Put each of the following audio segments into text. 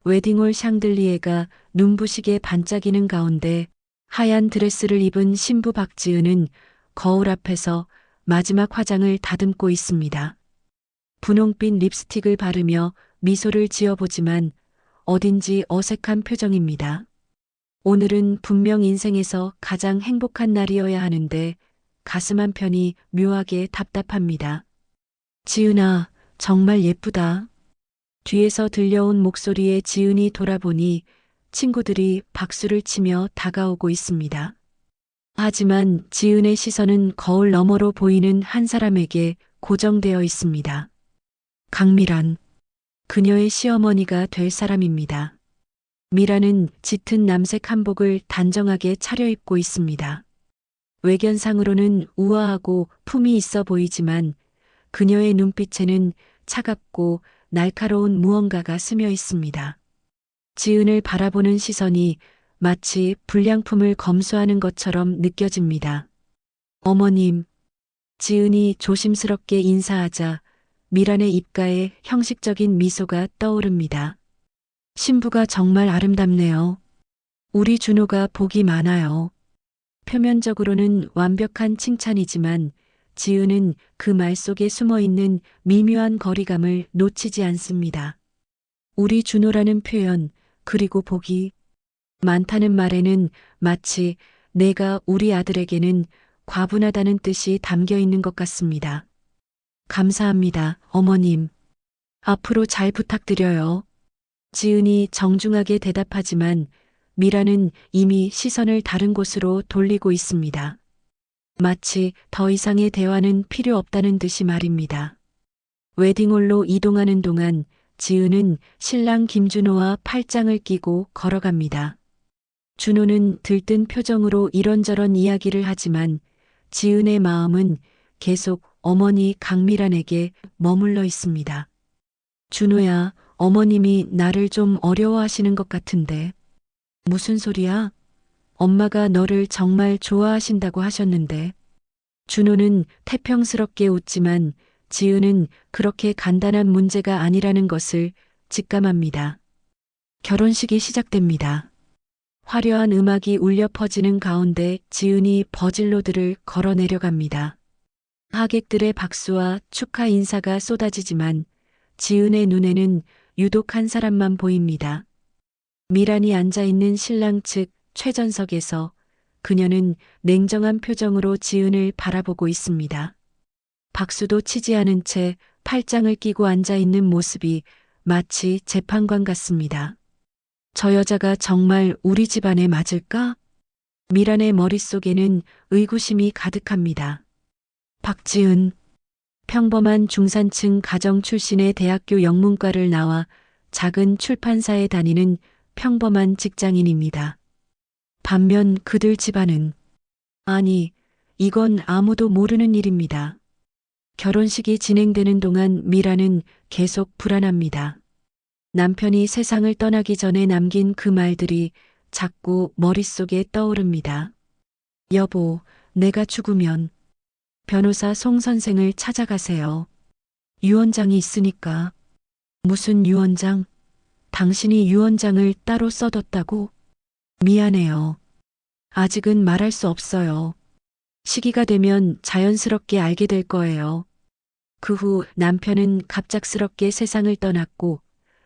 웨딩홀 샹들리에가 눈부시게 반짝이는 가운데 하얀 드레스를 입은 신부 박지은은 거울 앞에서 마지막 화장을 다듬고 있습니다. 분홍빛 립스틱을 바르며 미소를 지어보지만 어딘지 어색한 표정입니다. 오늘은 분명 인생에서 가장 행복한 날이어야 하는데 가슴 한편이 묘하게 답답합니다. 지은아, 정말 예쁘다. 뒤에서 들려온 목소리에 지은이 돌아보니 친구들이 박수를 치며 다가오고 있습니다. 하지만 지은의 시선은 거울 너머로 보이는 한 사람에게 고정되어 있습니다. 강미란, 그녀의 시어머니가 될 사람입니다. 미라는 짙은 남색 한복을 단정하게 차려입고 있습니다. 외견상으로는 우아하고 품이 있어 보이지만 그녀의 눈빛에는 차갑고 날카로운 무언가가 스며 있습니다. 지은을 바라보는 시선이 마치 불량품을 검수하는 것처럼 느껴집니다. 어머님, 지은이 조심스럽게 인사하자 미란의 입가에 형식적인 미소가 떠오릅니다. 신부가 정말 아름답네요. 우리 준호가 복이 많아요. 표면적으로는 완벽한 칭찬이지만 지은은 그 말 속에 숨어 있는 미묘한 거리감을 놓치지 않습니다. 우리 준호라는 표현, 그리고 복이 많다는 말에는 마치 내가 우리 아들에게는 과분하다는 뜻이 담겨 있는 것 같습니다. 감사합니다, 어머님. 앞으로 잘 부탁드려요. 지은이 정중하게 대답하지만 미라는 이미 시선을 다른 곳으로 돌리고 있습니다. 마치 더 이상의 대화는 필요 없다는 듯이 말입니다. 웨딩홀로 이동하는 동안 지은은 신랑 김준호와 팔짱을 끼고 걸어갑니다. 준호는 들뜬 표정으로 이런저런 이야기를 하지만 지은의 마음은 계속 어머니 강미란에게 머물러 있습니다. 준호야, 어머님이 나를 좀 어려워하시는 것 같은데. 무슨 소리야? 엄마가 너를 정말 좋아하신다고 하셨는데. 준호는 태평스럽게 웃지만 지은은 그렇게 간단한 문제가 아니라는 것을 직감합니다. 결혼식이 시작됩니다. 화려한 음악이 울려 퍼지는 가운데 지은이 버질로드를 걸어 내려갑니다. 하객들의 박수와 축하 인사가 쏟아지지만 지은의 눈에는 유독 한 사람만 보입니다. 미란이 앉아있는 신랑 측 최전석에서 그녀는 냉정한 표정으로 지은을 바라보고 있습니다. 박수도 치지 않은 채 팔짱을 끼고 앉아있는 모습이 마치 재판관 같습니다. 저 여자가 정말 우리 집안에 맞을까? 미란의 머릿속에는 의구심이 가득합니다. 박지은, 평범한 중산층 가정 출신의 대학교 영문과를 나와 작은 출판사에 다니는 평범한 직장인입니다. 반면 그들 집안은, 아니, 이건 아무도 모르는 일입니다. 결혼식이 진행되는 동안 미라는 계속 불안합니다. 남편이 세상을 떠나기 전에 남긴 그 말들이 자꾸 머릿속에 떠오릅니다. 여보, 내가 죽으면 변호사 송 선생을 찾아가세요. 유언장이 있으니까. 무슨 유언장? 당신이 유언장을 따로 써뒀다고? 미안해요. 아직은 말할 수 없어요. 시기가 되면 자연스럽게 알게 될 거예요. 그 후 남편은 갑작스럽게 세상을 떠났고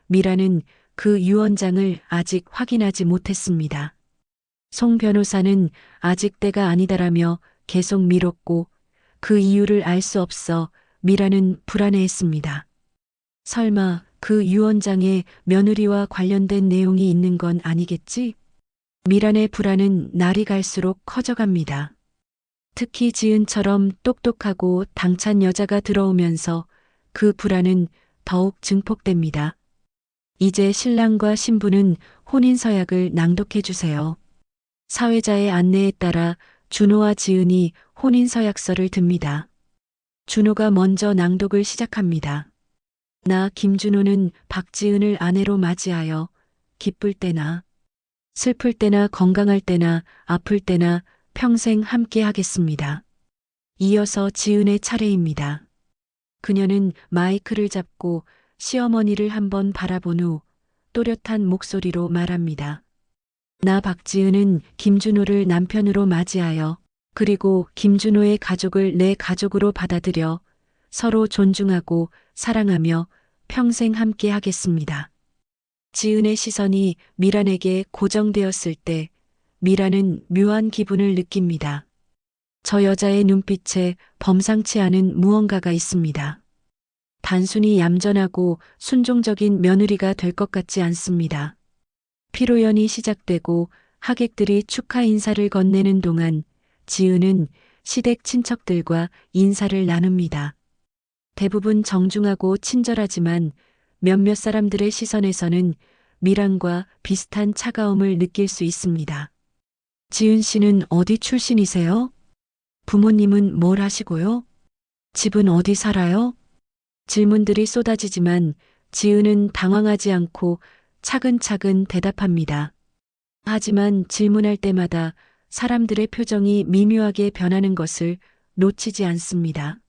미라는 그 유언장을 아직 확인하지 못했습니다. 송 변호사는 아직 때가 아니다라며 계속 미뤘고 그 이유를 알 수 없어 미라는 불안해했습니다. 설마 그 유언장에 며느리와 관련된 내용이 있는 건 아니겠지? 미란의 불안은 날이 갈수록 커져갑니다. 특히 지은처럼 똑똑하고 당찬 여자가 들어오면서 그 불안은 더욱 증폭됩니다. 이제 신랑과 신부는 혼인서약을 낭독해 주세요. 사회자의 안내에 따라 준호와 지은이 혼인서약서를 듭니다. 준호가 먼저 낭독을 시작합니다. 나 김준호는 박지은을 아내로 맞이하여 기쁠 때나 슬플 때나 건강할 때나 아플 때나 평생 함께 하겠습니다. 이어서 지은의 차례입니다. 그녀는 마이크를 잡고 시어머니를 한번 바라본 후 또렷한 목소리로 말합니다. 나 박지은은 김준호를 남편으로 맞이하여 그리고 김준호의 가족을 내 가족으로 받아들여 서로 존중하고 사랑하며 평생 함께 하겠습니다. 지은의 시선이 미란에게 고정되었을 때 미란은 묘한 기분을 느낍니다. 저 여자의 눈빛에 범상치 않은 무언가가 있습니다. 단순히 얌전하고 순종적인 며느리가 될 것 같지 않습니다. 피로연이 시작되고 하객들이 축하 인사를 건네는 동안 지은은 시댁 친척들과 인사를 나눕니다. 대부분 정중하고 친절하지만 몇몇 사람들의 시선에서는 미란과 비슷한 차가움을 느낄 수 있습니다. 지은 씨는 어디 출신이세요? 부모님은 뭘 하시고요? 집은 어디 살아요? 질문들이 쏟아지지만 지은은 당황하지 않고 차근차근 대답합니다. 하지만 질문할 때마다 사람들의 표정이 미묘하게 변하는 것을 놓치지 않습니다.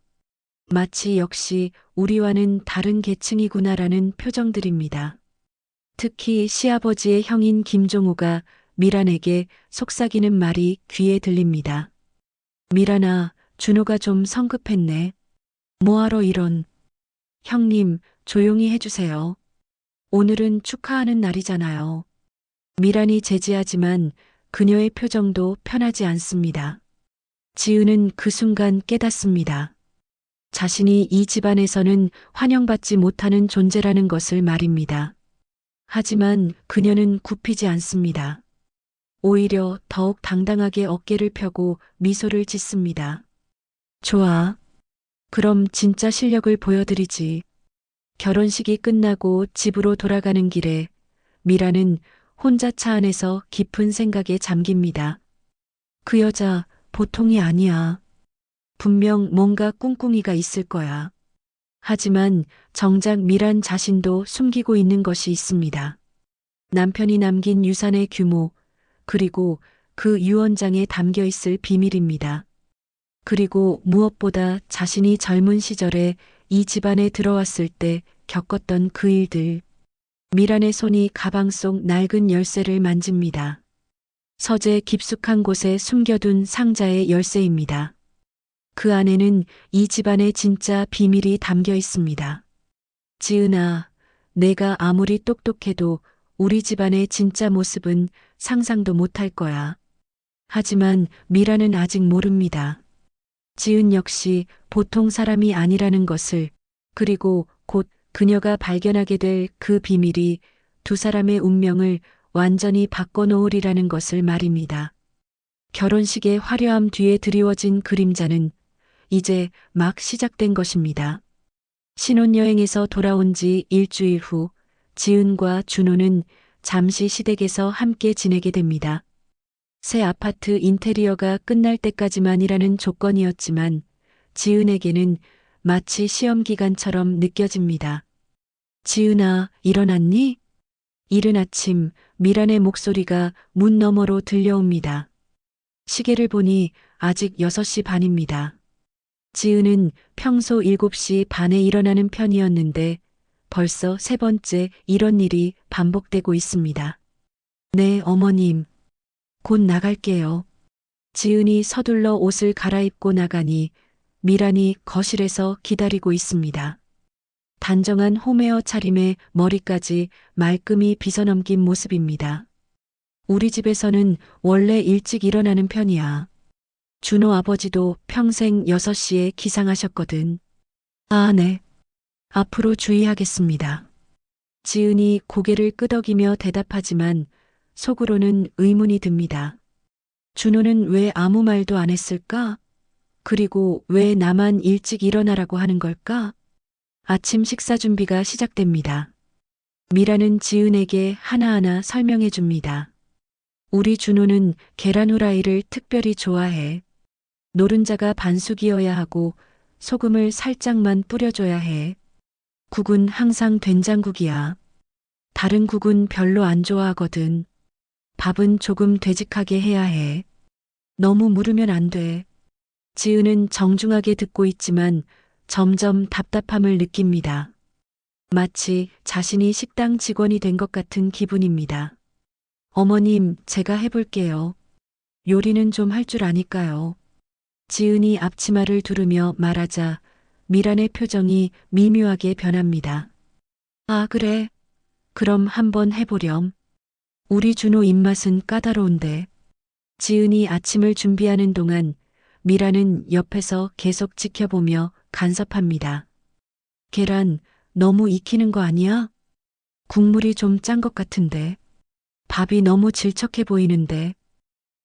마치 역시 우리와는 다른 계층이구나라는 표정들입니다. 특히 시아버지의 형인 김종호가 미란에게 속삭이는 말이 귀에 들립니다. 미란아, 준호가 좀 성급했네. 뭐하러 이런. 형님, 조용히 해주세요. 오늘은 축하하는 날이잖아요. 미란이 제지하지만 그녀의 표정도 편하지 않습니다. 지은은 그 순간 깨닫습니다. 자신이 이 집안에서는 환영받지 못하는 존재라는 것을 말입니다. 하지만 그녀는 굽히지 않습니다. 오히려 더욱 당당하게 어깨를 펴고 미소를 짓습니다. 좋아. 그럼 진짜 실력을 보여드리지. 결혼식이 끝나고 집으로 돌아가는 길에 미라는 혼자 차 안에서 깊은 생각에 잠깁니다. 그 여자 보통이 아니야. 분명 뭔가 꿍꿍이가 있을 거야. 하지만 정작 미란 자신도 숨기고 있는 것이 있습니다. 남편이 남긴 유산의 규모, 그리고 그 유언장에 담겨 있을 비밀입니다. 그리고 무엇보다 자신이 젊은 시절에 이 집안에 들어왔을 때 겪었던 그 일들. 미란의 손이 가방 속 낡은 열쇠를 만집니다. 서재 깊숙한 곳에 숨겨둔 상자의 열쇠입니다. 그 안에는 이 집안의 진짜 비밀이 담겨 있습니다. 지은아, 내가 아무리 똑똑해도 우리 집안의 진짜 모습은 상상도 못할 거야. 하지만 미라는 아직 모릅니다. 지은 역시 보통 사람이 아니라는 것을, 그리고 곧 그녀가 발견하게 될 그 비밀이 두 사람의 운명을 완전히 바꿔놓으리라는 것을 말입니다. 결혼식의 화려함 뒤에 드리워진 그림자는 이제 막 시작된 것입니다. 신혼여행에서 돌아온 지 일주일 후 지은과 준호는 잠시 시댁에서 함께 지내게 됩니다. 새 아파트 인테리어가 끝날 때까지만이라는 조건이었지만 지은에게는 마치 시험 기간처럼 느껴집니다. 지은아, 일어났니? 이른 아침 미란의 목소리가 문 너머로 들려옵니다. 시계를 보니 아직 6시 반입니다. 지은은 평소 7시 반에 일어나는 편이었는데 벌써 3번째 이런 일이 반복되고 있습니다. 네, 어머님. 곧 나갈게요. 지은이 서둘러 옷을 갈아입고 나가니 미란이 거실에서 기다리고 있습니다. 단정한 홈웨어 차림에 머리까지 말끔히 빗어넘긴 모습입니다. 우리 집에서는 원래 일찍 일어나는 편이야. 준호 아버지도 평생 6시에 기상하셨거든. 아, 네. 앞으로 주의하겠습니다. 지은이 고개를 끄덕이며 대답하지만 속으로는 의문이 듭니다. 준호는 왜 아무 말도 안 했을까? 그리고 왜 나만 일찍 일어나라고 하는 걸까? 아침 식사 준비가 시작됩니다. 미라는 지은에게 하나하나 설명해 줍니다. 우리 준호는 계란 후라이를 특별히 좋아해. 노른자가 반숙이어야 하고 소금을 살짝만 뿌려줘야 해. 국은 항상 된장국이야. 다른 국은 별로 안 좋아하거든. 밥은 조금 되직하게 해야 해. 너무 무르면 안 돼. 지은은 정중하게 듣고 있지만 점점 답답함을 느낍니다. 마치 자신이 식당 직원이 된 것 같은 기분입니다. 어머님, 제가 해볼게요. 요리는 좀 할 줄 아니까요. 지은이 앞치마를 두르며 말하자 미란의 표정이 미묘하게 변합니다. 아, 그래. 그럼 한번 해보렴. 우리 준호 입맛은 까다로운데. 지은이 아침을 준비하는 동안 미라는 옆에서 계속 지켜보며 간섭합니다. 계란 너무 익히는 거 아니야? 국물이 좀 짠 것 같은데. 밥이 너무 질척해 보이는데.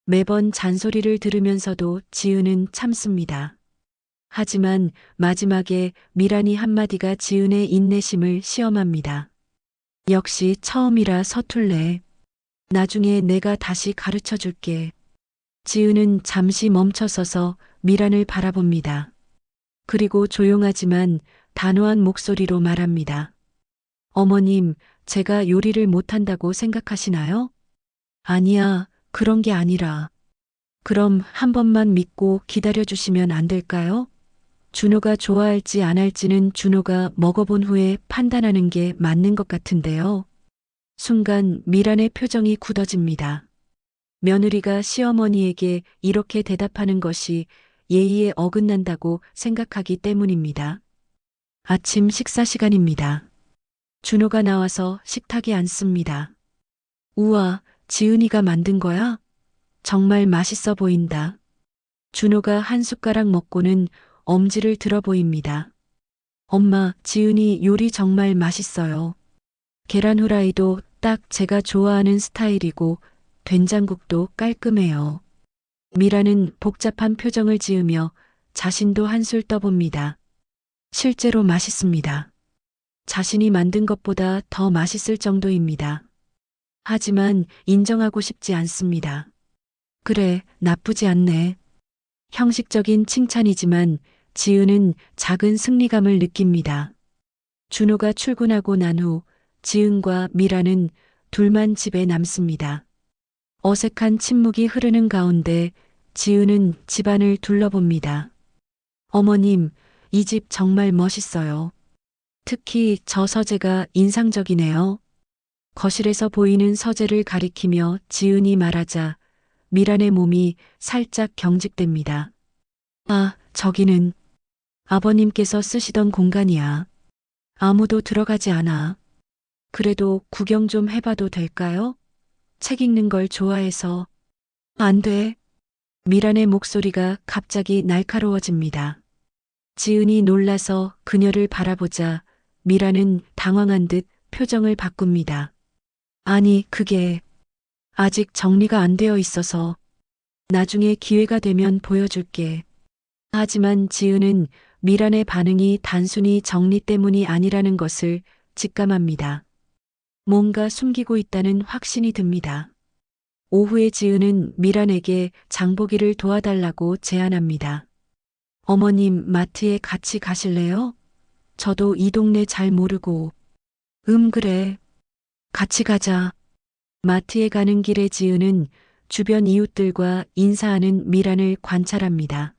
매번 잔소리를 들으면서도 지은은 참습니다. 하지만 마지막에 미란이 한마디가 지은의 인내심을 시험합니다. 역시 처음이라 서툴래. 나중에 내가 다시 가르쳐 줄게. 지은은 잠시 멈춰서서 미란을 바라봅니다. 그리고 조용하지만 단호한 목소리로 말합니다. 어머님, 제가 요리를 못한다고 생각하시나요? 아니야, 그런 게 아니라. 그럼 한 번만 믿고 기다려주시면 안 될까요? 준호가 좋아할지 안 할지는 준호가 먹어본 후에 판단하는 게 맞는 것 같은데요. 순간 미란의 표정이 굳어집니다. 며느리가 시어머니에게 이렇게 대답하는 것이 예의에 어긋난다고 생각하기 때문입니다. 아침 식사 시간입니다. 준호가 나와서 식탁에 앉습니다. 우와, 지은이가 만든 거야? 정말 맛있어 보인다. 준호가 한 숟가락 먹고는 엄지를 들어 보입니다. 엄마, 지은이 요리 정말 맛있어요. 계란 후라이도 딱 제가 좋아하는 스타일이고 된장국도 깔끔해요. 미라는 복잡한 표정을 지으며 자신도 한술 떠봅니다. 실제로 맛있습니다. 자신이 만든 것보다 더 맛있을 정도입니다. 하지만 인정하고 싶지 않습니다. 그래, 나쁘지 않네. 형식적인 칭찬이지만 지은은 작은 승리감을 느낍니다. 준호가 출근하고 난 후 지은과 미라는 둘만 집에 남습니다. 어색한 침묵이 흐르는 가운데 지은은 집안을 둘러봅니다. 어머님, 이 집 정말 멋있어요. 특히 저 서재가 인상적이네요. 거실에서 보이는 서재를 가리키며 지은이 말하자 미란의 몸이 살짝 경직됩니다. 아, 저기는 아버님께서 쓰시던 공간이야. 아무도 들어가지 않아. 그래도 구경 좀 해봐도 될까요? 책 읽는 걸 좋아해서. 안 돼. 미란의 목소리가 갑자기 날카로워집니다. 지은이 놀라서 그녀를 바라보자 미란은 당황한 듯 표정을 바꿉니다. 아니, 그게 아직 정리가 안 되어 있어서 나중에 기회가 되면 보여줄게. 하지만 지은은 미란의 반응이 단순히 정리 때문이 아니라는 것을 직감합니다. 뭔가 숨기고 있다는 확신이 듭니다. 오후에 지은은 미란에게 장보기를 도와달라고 제안합니다. 어머님, 마트에 같이 가실래요? 저도 이 동네 잘 모르고. 그래. 같이 가자. 마트에 가는 길에 지은은 주변 이웃들과 인사하는 미란을 관찰합니다.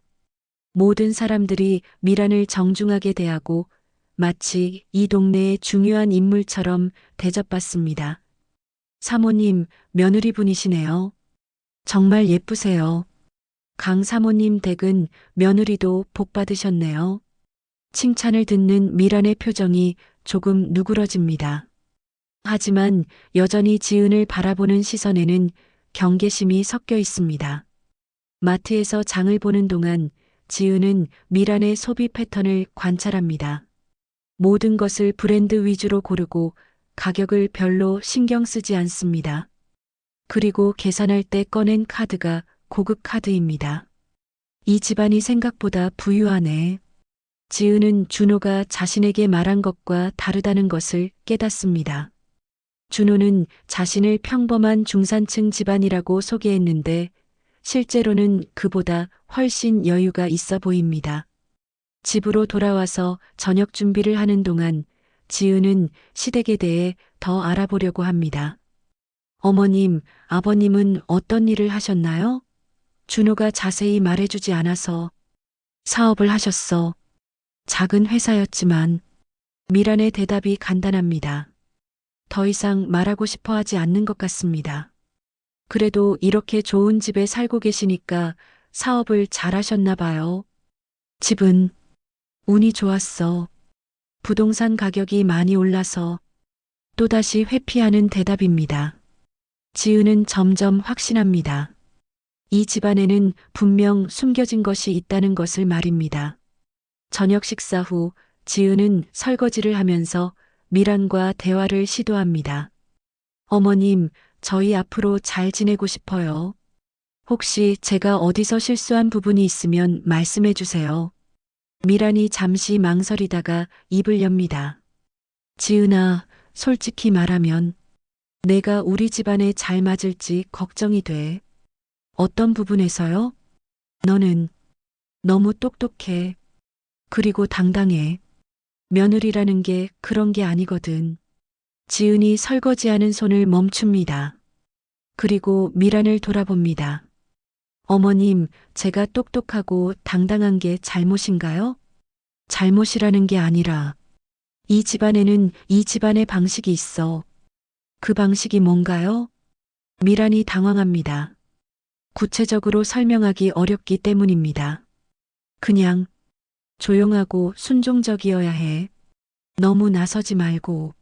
모든 사람들이 미란을 정중하게 대하고 마치 이 동네의 중요한 인물처럼 대접받습니다. 사모님, 며느리분이시네요. 정말 예쁘세요. 강 사모님 댁은 며느리도 복 받으셨네요. 칭찬을 듣는 미란의 표정이 조금 누그러집니다. 하지만 여전히 지은을 바라보는 시선에는 경계심이 섞여 있습니다. 마트에서 장을 보는 동안 지은은 미란의 소비 패턴을 관찰합니다. 모든 것을 브랜드 위주로 고르고 가격을 별로 신경 쓰지 않습니다. 그리고 계산할 때 꺼낸 카드가 고급 카드입니다. 이 집안이 생각보다 부유하네. 지은은 준호가 자신에게 말한 것과 다르다는 것을 깨닫습니다. 준호는 자신을 평범한 중산층 집안이라고 소개했는데 실제로는 그보다 훨씬 여유가 있어 보입니다. 집으로 돌아와서 저녁 준비를 하는 동안 지은은 시댁에 대해 더 알아보려고 합니다. 어머님, 아버님은 어떤 일을 하셨나요? 준호가 자세히 말해주지 않아서. 사업을 하셨어. 작은 회사였지만 미란의 대답이 간단합니다. 더 이상 말하고 싶어 하지 않는 것 같습니다. 그래도 이렇게 좋은 집에 살고 계시니까 사업을 잘하셨나 봐요. 집은 운이 좋았어. 부동산 가격이 많이 올라서 또다시 회피하는 대답입니다. 지은은 점점 확신합니다. 이 집안에는 분명 숨겨진 것이 있다는 것을 말입니다. 저녁 식사 후 지은은 설거지를 하면서 미란과 대화를 시도합니다. 어머님, 저희 앞으로 잘 지내고 싶어요. 혹시 제가 어디서 실수한 부분이 있으면 말씀해 주세요. 미란이 잠시 망설이다가 입을 엽니다. 지은아, 솔직히 말하면 내가 우리 집안에 잘 맞을지 걱정이 돼. 어떤 부분에서요? 너는 너무 똑똑해. 그리고 당당해. 며느리라는 게 그런 게 아니거든. 지은이 설거지하는 손을 멈춥니다. 그리고 미란을 돌아봅니다. 어머님, 제가 똑똑하고 당당한 게 잘못인가요? 잘못이라는 게 아니라 이 집안에는 이 집안의 방식이 있어. 그 방식이 뭔가요? 미란이 당황합니다. 구체적으로 설명하기 어렵기 때문입니다. 그냥 조용하고 순종적이어야 해. 너무 나서지 말고.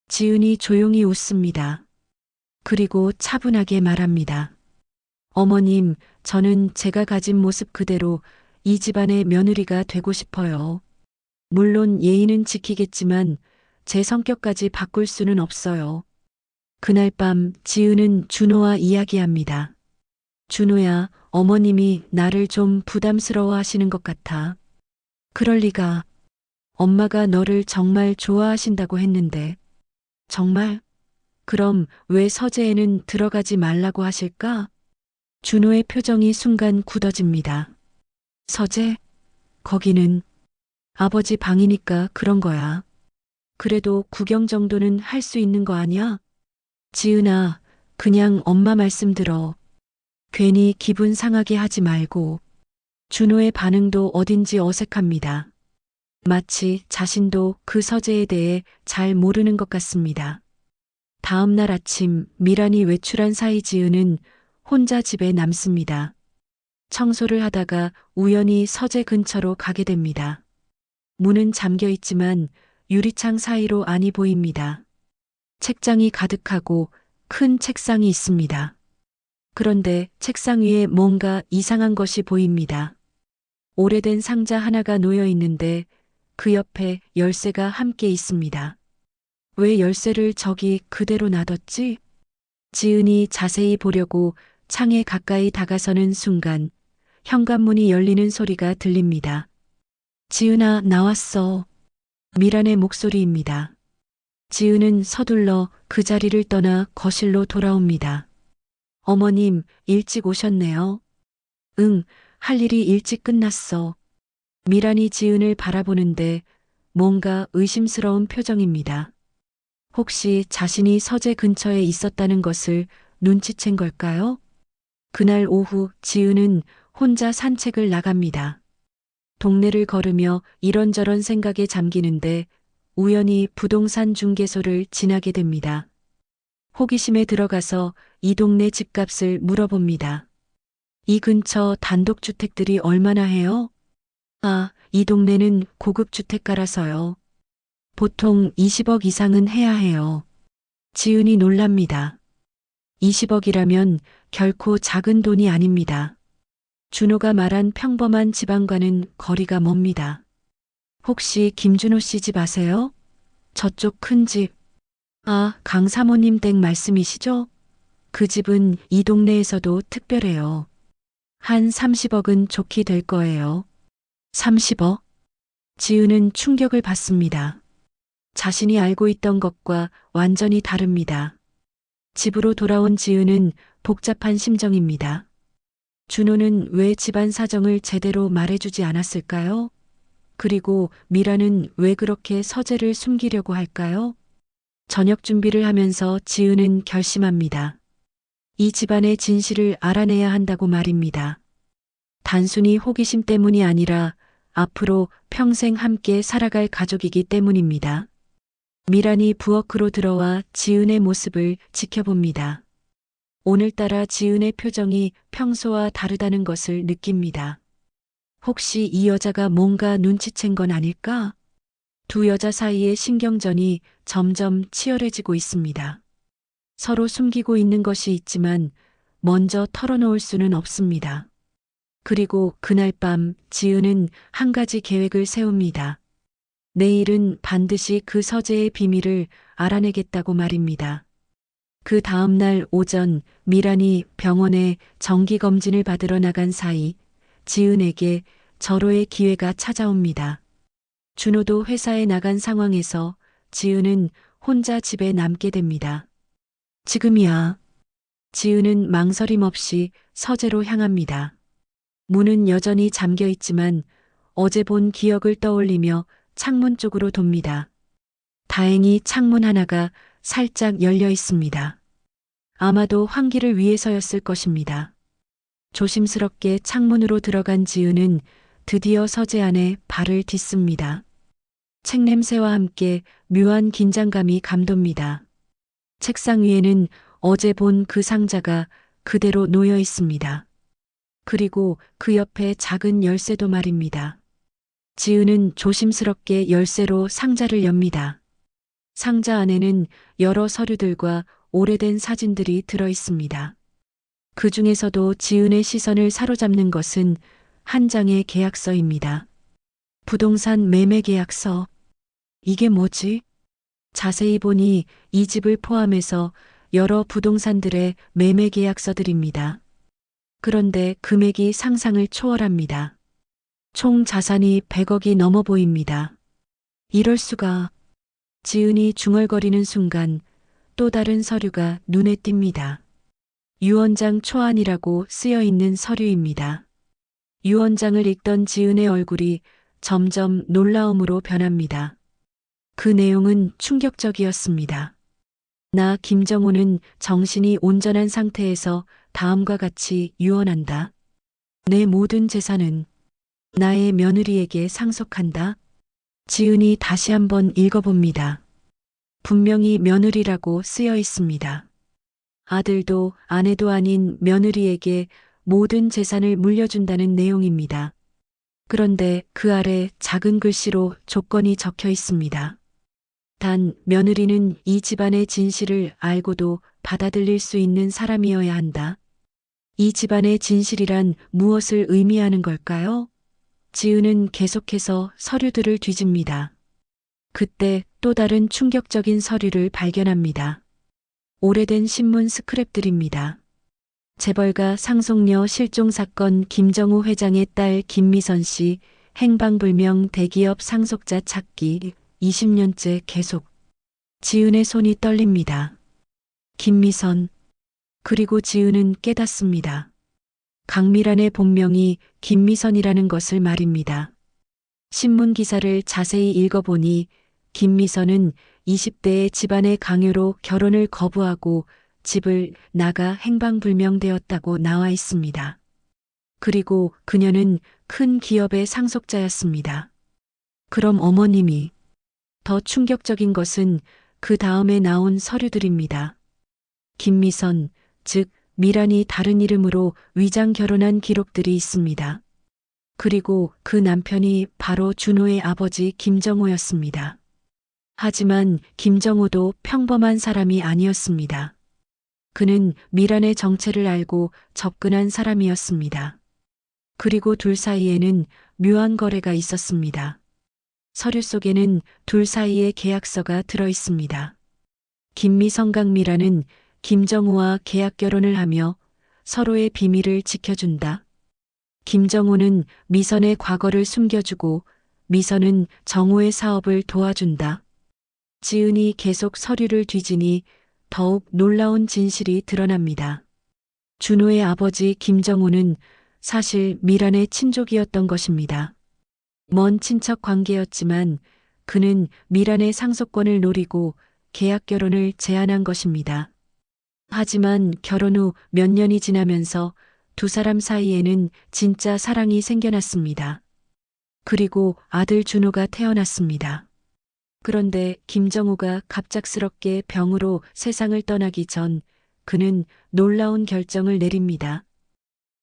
지은이 조용히 웃습니다. 그리고 차분하게 말합니다. 어머님, 저는 제가 가진 모습 그대로 이 집안의 며느리가 되고 싶어요. 물론 예의는 지키겠지만 제 성격까지 바꿀 수는 없어요. 그날 밤 지은은 준호와 이야기합니다. 준호야, 어머님이 나를 좀 부담스러워 하시는 것 같아. 그럴 리가. 엄마가 너를 정말 좋아하신다고 했는데. 정말? 그럼 왜 서재에는 들어가지 말라고 하실까? 준호의 표정이 순간 굳어집니다. 서재? 거기는 아버지 방이니까 그런 거야. 그래도 구경 정도는 할 수 있는 거 아니야? 지은아, 그냥 엄마 말씀 들어. 괜히 기분 상하게 하지 말고. 준호의 반응도 어딘지 어색합니다. 마치 자신도 그 서재에 대해 잘 모르는 것 같습니다. 다음 날 아침 미란이 외출한 사이 지은은 혼자 집에 남습니다. 청소를 하다가 우연히 서재 근처로 가게 됩니다. 문은 잠겨 있지만 유리창 사이로 안이 보입니다. 책장이 가득하고 큰 책상이 있습니다. 그런데 책상 위에 뭔가 이상한 것이 보입니다. 오래된 상자 하나가 놓여 있는데 그 옆에 열쇠가 함께 있습니다. 왜 열쇠를 저기 그대로 놔뒀지? 지은이 자세히 보려고 창에 가까이 다가서는 순간 현관문이 열리는 소리가 들립니다. 지은아, 나왔어. 미란의 목소리입니다. 지은은 서둘러 그 자리를 떠나 거실로 돌아옵니다. 어머님, 일찍 오셨네요. 응, 할 일이 일찍 끝났어. 미란이 지은을 바라보는데 뭔가 의심스러운 표정입니다. 혹시 자신이 서재 근처에 있었다는 것을 눈치챈 걸까요? 그날 오후 지은은 혼자 산책을 나갑니다. 동네를 걸으며 이런저런 생각에 잠기는데 우연히 부동산 중개소를 지나게 됩니다. 호기심에 들어가서 이 동네 집값을 물어봅니다. 이 근처 단독주택들이 얼마나 해요? 아, 이 동네는 고급 주택가라서요. 보통 20억 이상은 해야 해요. 지은이 놀랍니다. 20억이라면 결코 작은 돈이 아닙니다. 준호가 말한 평범한 집안과는 거리가 멉니다. 혹시 김준호 씨 집 아세요? 저쪽 큰 집. 아, 강 사모님 댁 말씀이시죠? 그 집은 이 동네에서도 특별해요. 한 30억은 좋게 될 거예요. 30억? 지은은 충격을 받습니다. 자신이 알고 있던 것과 완전히 다릅니다. 집으로 돌아온 지은은 복잡한 심정입니다. 준호는 왜 집안 사정을 제대로 말해주지 않았을까요? 그리고 미라는 왜 그렇게 서재를 숨기려고 할까요? 저녁 준비를 하면서 지은은 결심합니다. 이 집안의 진실을 알아내야 한다고 말입니다. 단순히 호기심 때문이 아니라 앞으로 평생 함께 살아갈 가족이기 때문입니다. 미란이 부엌으로 들어와 지은의 모습을 지켜봅니다. 오늘따라 지은의 표정이 평소와 다르다는 것을 느낍니다. 혹시 이 여자가 뭔가 눈치챈 건 아닐까? 두 여자 사이의 신경전이 점점 치열해지고 있습니다. 서로 숨기고 있는 것이 있지만 먼저 털어놓을 수는 없습니다. 그리고 그날 밤 지은은 한 가지 계획을 세웁니다. 내일은 반드시 그 서재의 비밀을 알아내겠다고 말입니다. 그 다음날 오전 미란이 병원에 정기검진을 받으러 나간 사이 지은에게 절호의 기회가 찾아옵니다. 준호도 회사에 나간 상황에서 지은은 혼자 집에 남게 됩니다. 지금이야. 지은은 망설임 없이 서재로 향합니다. 문은 여전히 잠겨 있지만 어제 본 기억을 떠올리며 창문 쪽으로 돕니다. 다행히 창문 하나가 살짝 열려 있습니다. 아마도 환기를 위해서였을 것입니다. 조심스럽게 창문으로 들어간 지은은 드디어 서재 안에 발을 딛습니다. 책 냄새와 함께 묘한 긴장감이 감돕니다. 책상 위에는 어제 본 그 상자가 그대로 놓여 있습니다. 그리고 그 옆에 작은 열쇠도 말입니다. 지은은 조심스럽게 열쇠로 상자를 엽니다. 상자 안에는 여러 서류들과 오래된 사진들이 들어 있습니다. 그 중에서도 지은의 시선을 사로잡는 것은 한 장의 계약서입니다. 부동산 매매 계약서. 이게 뭐지? 자세히 보니 이 집을 포함해서 여러 부동산들의 매매 계약서들입니다. 그런데 금액이 상상을 초월합니다. 총 자산이 100억이 넘어 보입니다. 이럴 수가. 지은이 중얼거리는 순간 또 다른 서류가 눈에 띕니다. 유언장 초안이라고 쓰여 있는 서류입니다. 유언장을 읽던 지은의 얼굴이 점점 놀라움으로 변합니다. 그 내용은 충격적이었습니다. 나 김정호는 정신이 온전한 상태에서 다음과 같이 유언한다. 내 모든 재산은 나의 며느리에게 상속한다. 지은이 다시 한번 읽어봅니다. 분명히 며느리라고 쓰여 있습니다. 아들도 아내도 아닌 며느리에게 모든 재산을 물려준다는 내용입니다. 그런데 그 아래 작은 글씨로 조건이 적혀 있습니다. 단 며느리는 이 집안의 진실을 알고도 받아들일 수 있는 사람이어야 한다. 이 집안의 진실이란 무엇을 의미하는 걸까요? 지은은 계속해서 서류들을 뒤집니다. 그때 또 다른 충격적인 서류를 발견합니다. 오래된 신문 스크랩들입니다. 재벌가 상속녀 실종 사건 김정우 회장의 딸 김미선 씨 행방불명 대기업 상속자 찾기 20년째 계속. 지은의 손이 떨립니다. 김미선. 그리고 지은은 깨닫습니다. 강미란의 본명이 김미선이라는 것을 말입니다. 신문 기사를 자세히 읽어보니 김미선은 20대의 집안의 강요로 결혼을 거부하고 집을 나가 행방불명되었다고 나와 있습니다. 그리고 그녀는 큰 기업의 상속자였습니다. 그럼 어머님이. 더 충격적인 것은 그 다음에 나온 서류들입니다. 김미선, 즉 미란이 다른 이름으로 위장 결혼한 기록들이 있습니다. 그리고 그 남편이 바로 준호의 아버지 김정호였습니다. 하지만 김정호도 평범한 사람이 아니었습니다. 그는 미란의 정체를 알고 접근한 사람이었습니다. 그리고 둘 사이에는 묘한 거래가 있었습니다. 서류 속에는 둘 사이의 계약서가 들어 있습니다. 김미성강 미란은 김정호와 계약 결혼을 하며 서로의 비밀을 지켜준다. 김정호는 미선의 과거를 숨겨주고 미선은 정호의 사업을 도와준다. 지은이 계속 서류를 뒤지니 더욱 놀라운 진실이 드러납니다. 준호의 아버지 김정호는 사실 미란의 친족이었던 것입니다. 먼 친척 관계였지만 그는 미란의 상속권을 노리고 계약 결혼을 제안한 것입니다. 하지만 결혼 후 몇 년이 지나면서 두 사람 사이에는 진짜 사랑이 생겨났습니다. 그리고 아들 준호가 태어났습니다. 그런데 김정우가 갑작스럽게 병으로 세상을 떠나기 전 그는 놀라운 결정을 내립니다.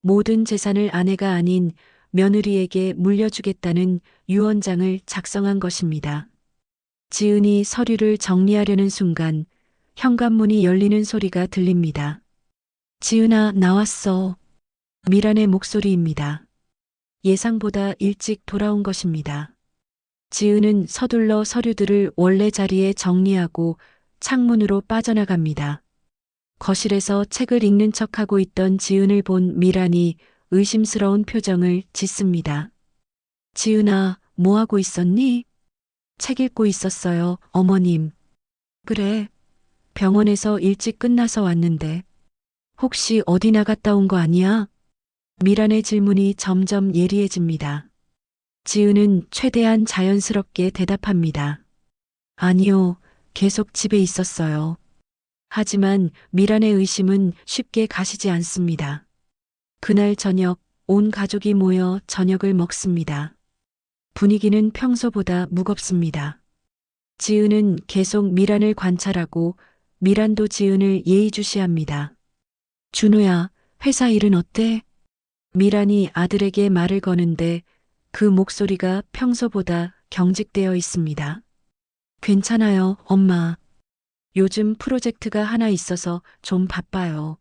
모든 재산을 아내가 아닌 며느리에게 물려주겠다는 유언장을 작성한 것입니다. 지은이 서류를 정리하려는 순간 현관문이 열리는 소리가 들립니다. 지은아, 나왔어. 미란의 목소리입니다. 예상보다 일찍 돌아온 것입니다. 지은은 서둘러 서류들을 원래 자리에 정리하고 창문으로 빠져나갑니다. 거실에서 책을 읽는 척하고 있던 지은을 본 미란이 의심스러운 표정을 짓습니다. 지은아, 뭐 하고 있었니? 책 읽고 있었어요, 어머님. 그래. 병원에서 일찍 끝나서 왔는데. 혹시 어디 나갔다 온 거 아니야? 미란의 질문이 점점 예리해집니다. 지은은 최대한 자연스럽게 대답합니다. 아니요, 계속 집에 있었어요. 하지만 미란의 의심은 쉽게 가시지 않습니다. 그날 저녁 온 가족이 모여 저녁을 먹습니다. 분위기는 평소보다 무겁습니다. 지은은 계속 미란을 관찰하고 미란도 지은을 예의주시합니다. 준호야, 회사 일은 어때? 미란이 아들에게 말을 거는데 그 목소리가 평소보다 경직되어 있습니다. 괜찮아요, 엄마. 요즘 프로젝트가 하나 있어서 좀 바빠요.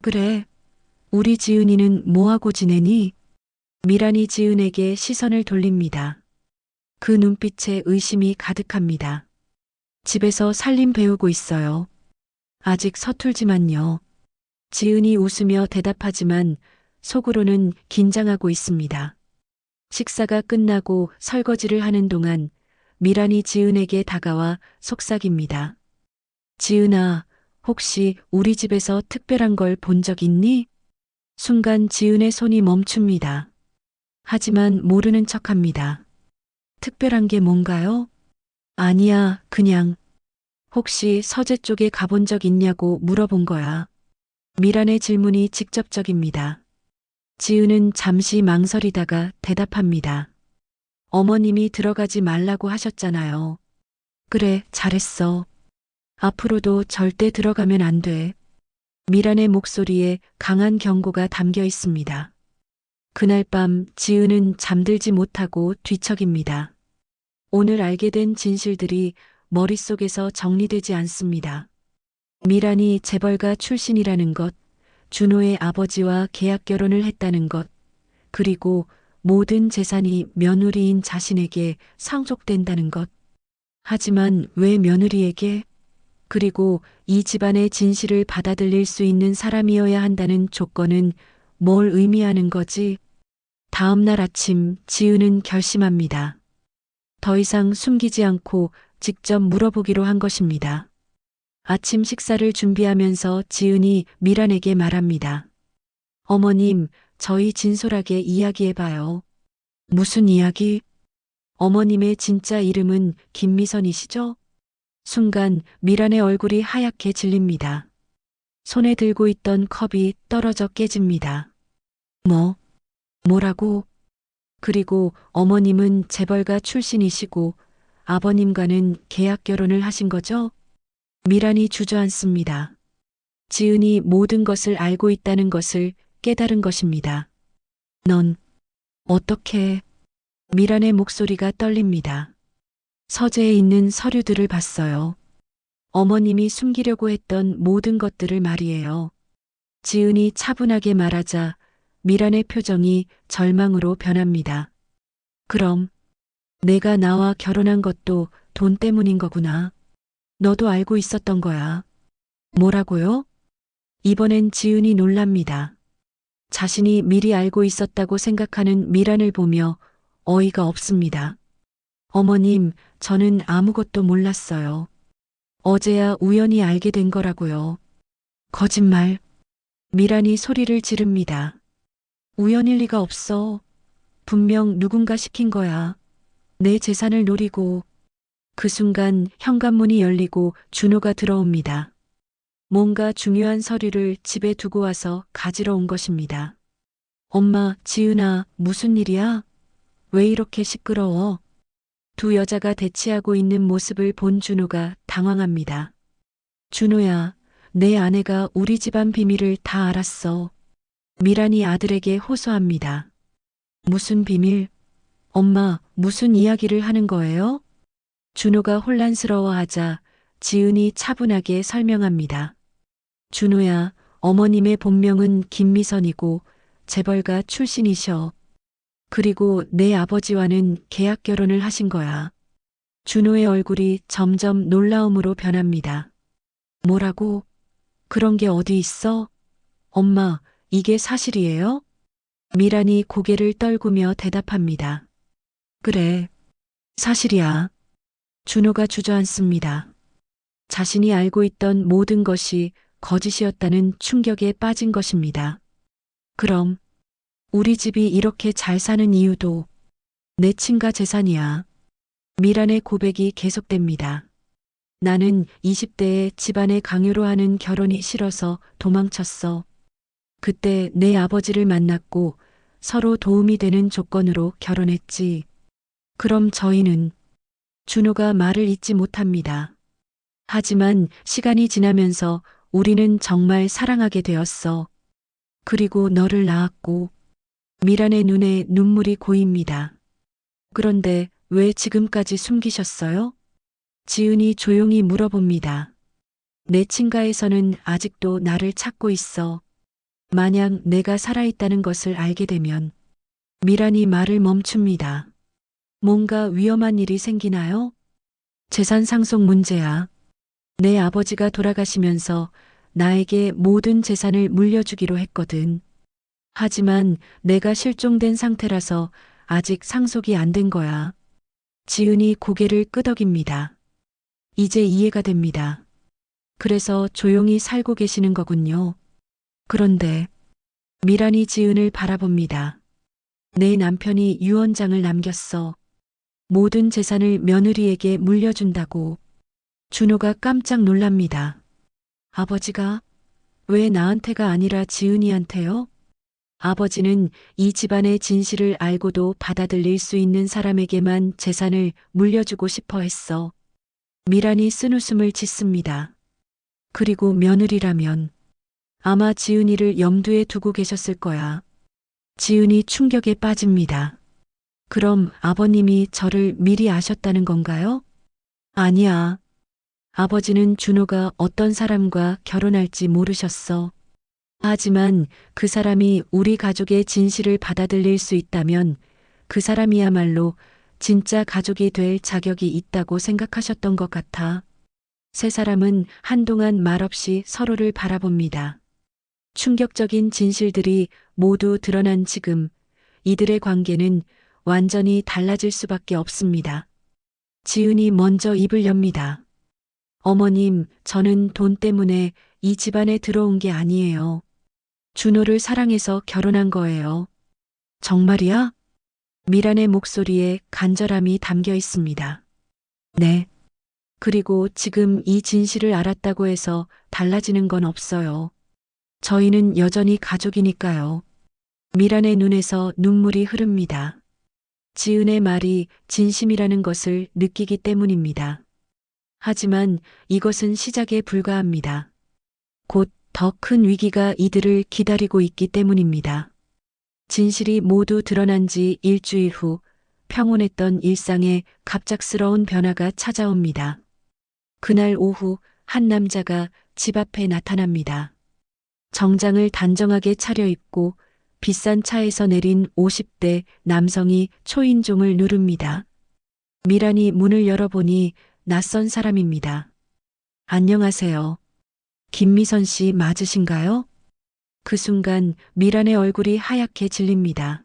그래. 우리 지은이는 뭐하고 지내니? 미란이 지은에게 시선을 돌립니다. 그 눈빛에 의심이 가득합니다. 집에서 살림 배우고 있어요. 아직 서툴지만요. 지은이 웃으며 대답하지만 속으로는 긴장하고 있습니다. 식사가 끝나고 설거지를 하는 동안 미란이 지은에게 다가와 속삭입니다. 지은아, 혹시 우리 집에서 특별한 걸 본 적 있니? 순간 지은의 손이 멈춥니다. 하지만 모르는 척합니다. 특별한 게 뭔가요? 아니야, 그냥. 혹시 서재 쪽에 가본 적 있냐고 물어본 거야. 미란의 질문이 직접적입니다. 지은은 잠시 망설이다가 대답합니다. 어머님이 들어가지 말라고 하셨잖아요. 그래, 잘했어. 앞으로도 절대 들어가면 안 돼. 미란의 목소리에 강한 경고가 담겨 있습니다. 그날 밤 지은은 잠들지 못하고 뒤척입니다. 오늘 알게 된 진실들이 머릿속에서 정리되지 않습니다. 미란이 재벌가 출신이라는 것, 준호의 아버지와 계약 결혼을 했다는 것, 그리고 모든 재산이 며느리인 자신에게 상속된다는 것. 하지만 왜 며느리에게? 그리고 이 집안의 진실을 받아들일 수 있는 사람이어야 한다는 조건은 뭘 의미하는 거지? 다음 날 아침 지은은 결심합니다. 더 이상 숨기지 않고 직접 물어보기로 한 것입니다. 아침 식사를 준비하면서 지은이 미란에게 말합니다. 어머님, 저희 진솔하게 이야기해봐요. 무슨 이야기? 어머님의 진짜 이름은 김미선이시죠? 순간 미란의 얼굴이 하얗게 질립니다. 손에 들고 있던 컵이 떨어져 깨집니다. 뭐라고? 그리고 어머님은 재벌가 출신이시고 아버님과는 계약 결혼을 하신 거죠? 미란이 주저앉습니다. 지은이 모든 것을 알고 있다는 것을 깨달은 것입니다. 넌 어떻게? 미란의 목소리가 떨립니다. 서재에 있는 서류들을 봤어요. 어머님이 숨기려고 했던 모든 것들을 말이에요. 지은이 차분하게 말하자 미란의 표정이 절망으로 변합니다. 그럼 내가 나와 결혼한 것도 돈 때문인 거구나. 너도 알고 있었던 거야. 뭐라고요? 이번엔 지은이 놀랍니다. 자신이 미리 알고 있었다고 생각하는 미란을 보며 어이가 없습니다. 어머님, 저는 아무것도 몰랐어요. 어제야 우연히 알게 된 거라고요. 거짓말. 미란이 소리를 지릅니다. 우연일 리가 없어. 분명 누군가 시킨 거야. 내 재산을 노리고. 그 순간 현관문이 열리고 준호가 들어옵니다. 뭔가 중요한 서류를 집에 두고 와서 가지러 온 것입니다. 엄마, 지은아, 무슨 일이야? 왜 이렇게 시끄러워? 두 여자가 대치하고 있는 모습을 본 준호가 당황합니다. 준호야, 내 아내가 우리 집안 비밀을 다 알았어. 미란이 아들에게 호소합니다. 무슨 비밀? 엄마, 무슨 이야기를 하는 거예요? 준호가 혼란스러워하자 지은이 차분하게 설명합니다. 준호야, 어머님의 본명은 김미선이고 재벌가 출신이셔. 그리고 내 아버지와는 계약 결혼을 하신 거야. 준호의 얼굴이 점점 놀라움으로 변합니다. 뭐라고? 그런 게 어디 있어? 엄마, 이게 사실이에요? 미란이 고개를 떨구며 대답합니다. 그래, 사실이야. 준호가 주저앉습니다. 자신이 알고 있던 모든 것이 거짓이었다는 충격에 빠진 것입니다. 그럼 우리 집이 이렇게 잘 사는 이유도 내 친가 재산이야. 미란의 고백이 계속됩니다. 나는 20대에 집안의 강요로 하는 결혼이 싫어서 도망쳤어. 그때 내 아버지를 만났고 서로 도움이 되는 조건으로 결혼했지. 그럼 저희는 준호가 말을 잇지 못합니다. 하지만 시간이 지나면서 우리는 정말 사랑하게 되었어. 그리고 너를 낳았고 미란의 눈에 눈물이 고입니다. 그런데 왜 지금까지 숨기셨어요? 지은이 조용히 물어봅니다. 내 친가에서는 아직도 나를 찾고 있어. 만약 내가 살아있다는 것을 알게 되면 미란이 말을 멈춥니다. 뭔가 위험한 일이 생기나요? 재산 상속 문제야. 내 아버지가 돌아가시면서 나에게 모든 재산을 물려주기로 했거든. 하지만 내가 실종된 상태라서 아직 상속이 안 된 거야. 지은이 고개를 끄덕입니다. 이제 이해가 됩니다. 그래서 조용히 살고 계시는 거군요. 그런데 미란이 지은을 바라봅니다. 내 남편이 유언장을 남겼어. 모든 재산을 며느리에게 물려준다고. 준호가 깜짝 놀랍니다. 아버지가 왜 나한테가 아니라 지은이한테요? 아버지는 이 집안의 진실을 알고도 받아들일 수 있는 사람에게만 재산을 물려주고 싶어 했어. 미란이 쓴웃음을 짓습니다. 그리고 며느리라면 아마 지은이를 염두에 두고 계셨을 거야. 지은이 충격에 빠집니다. 그럼 아버님이 저를 미리 아셨다는 건가요? 아니야. 아버지는 준호가 어떤 사람과 결혼할지 모르셨어. 하지만 그 사람이 우리 가족의 진실을 받아들일 수 있다면 그 사람이야말로 진짜 가족이 될 자격이 있다고 생각하셨던 것 같아. 세 사람은 한동안 말없이 서로를 바라봅니다. 충격적인 진실들이 모두 드러난 지금 이들의 관계는 완전히 달라질 수밖에 없습니다. 지은이 먼저 입을 엽니다. 어머님, 저는 돈 때문에 이 집안에 들어온 게 아니에요. 준호를 사랑해서 결혼한 거예요. 정말이야? 미란의 목소리에 간절함이 담겨 있습니다. 네. 그리고 지금 이 진실을 알았다고 해서 달라지는 건 없어요. 저희는 여전히 가족이니까요. 미란의 눈에서 눈물이 흐릅니다. 지은의 말이 진심이라는 것을 느끼기 때문입니다. 하지만 이것은 시작에 불과합니다. 곧 더 큰 위기가 이들을 기다리고 있기 때문입니다. 진실이 모두 드러난 지 일주일 후 평온했던 일상에 갑작스러운 변화가 찾아옵니다. 그날 오후 한 남자가 집 앞에 나타납니다. 정장을 단정하게 차려입고 비싼 차에서 내린 50대 남성이 초인종을 누릅니다. 미란이 문을 열어보니 낯선 사람입니다. 안녕하세요. 김미선 씨 맞으신가요? 그 순간 미란의 얼굴이 하얗게 질립니다.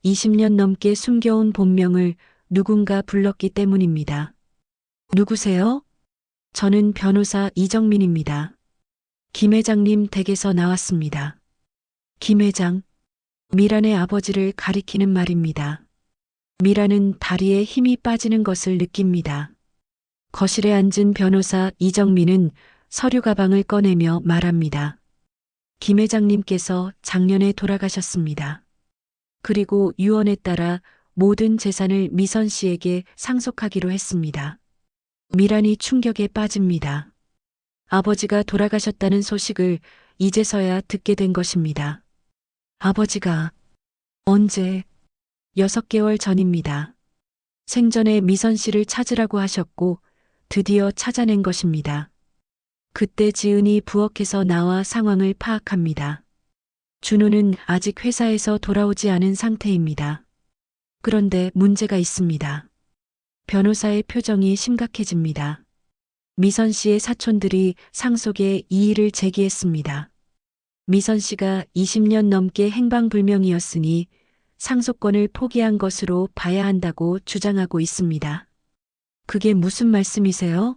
20년 넘게 숨겨온 본명을 누군가 불렀기 때문입니다. 누구세요? 저는 변호사 이정민입니다. 김 회장님 댁에서 나왔습니다. 김 회장, 미란의 아버지를 가리키는 말입니다. 미란은 다리에 힘이 빠지는 것을 느낍니다. 거실에 앉은 변호사 이정민은 서류 가방을 꺼내며 말합니다. 김 회장님께서 작년에 돌아가셨습니다. 그리고 유언에 따라 모든 재산을 미선 씨에게 상속하기로 했습니다. 미란이 충격에 빠집니다. 아버지가 돌아가셨다는 소식을 이제서야 듣게 된 것입니다. 아버지가 언제? 6개월 전입니다. 생전에 미선 씨를 찾으라고 하셨고 드디어 찾아낸 것입니다. 그때 지은이 부엌에서 나와 상황을 파악합니다. 준호는 아직 회사에서 돌아오지 않은 상태입니다. 그런데 문제가 있습니다. 변호사의 표정이 심각해집니다. 미선 씨의 사촌들이 상속에 이의를 제기했습니다. 미선 씨가 20년 넘게 행방불명이었으니 상속권을 포기한 것으로 봐야 한다고 주장하고 있습니다. 그게 무슨 말씀이세요?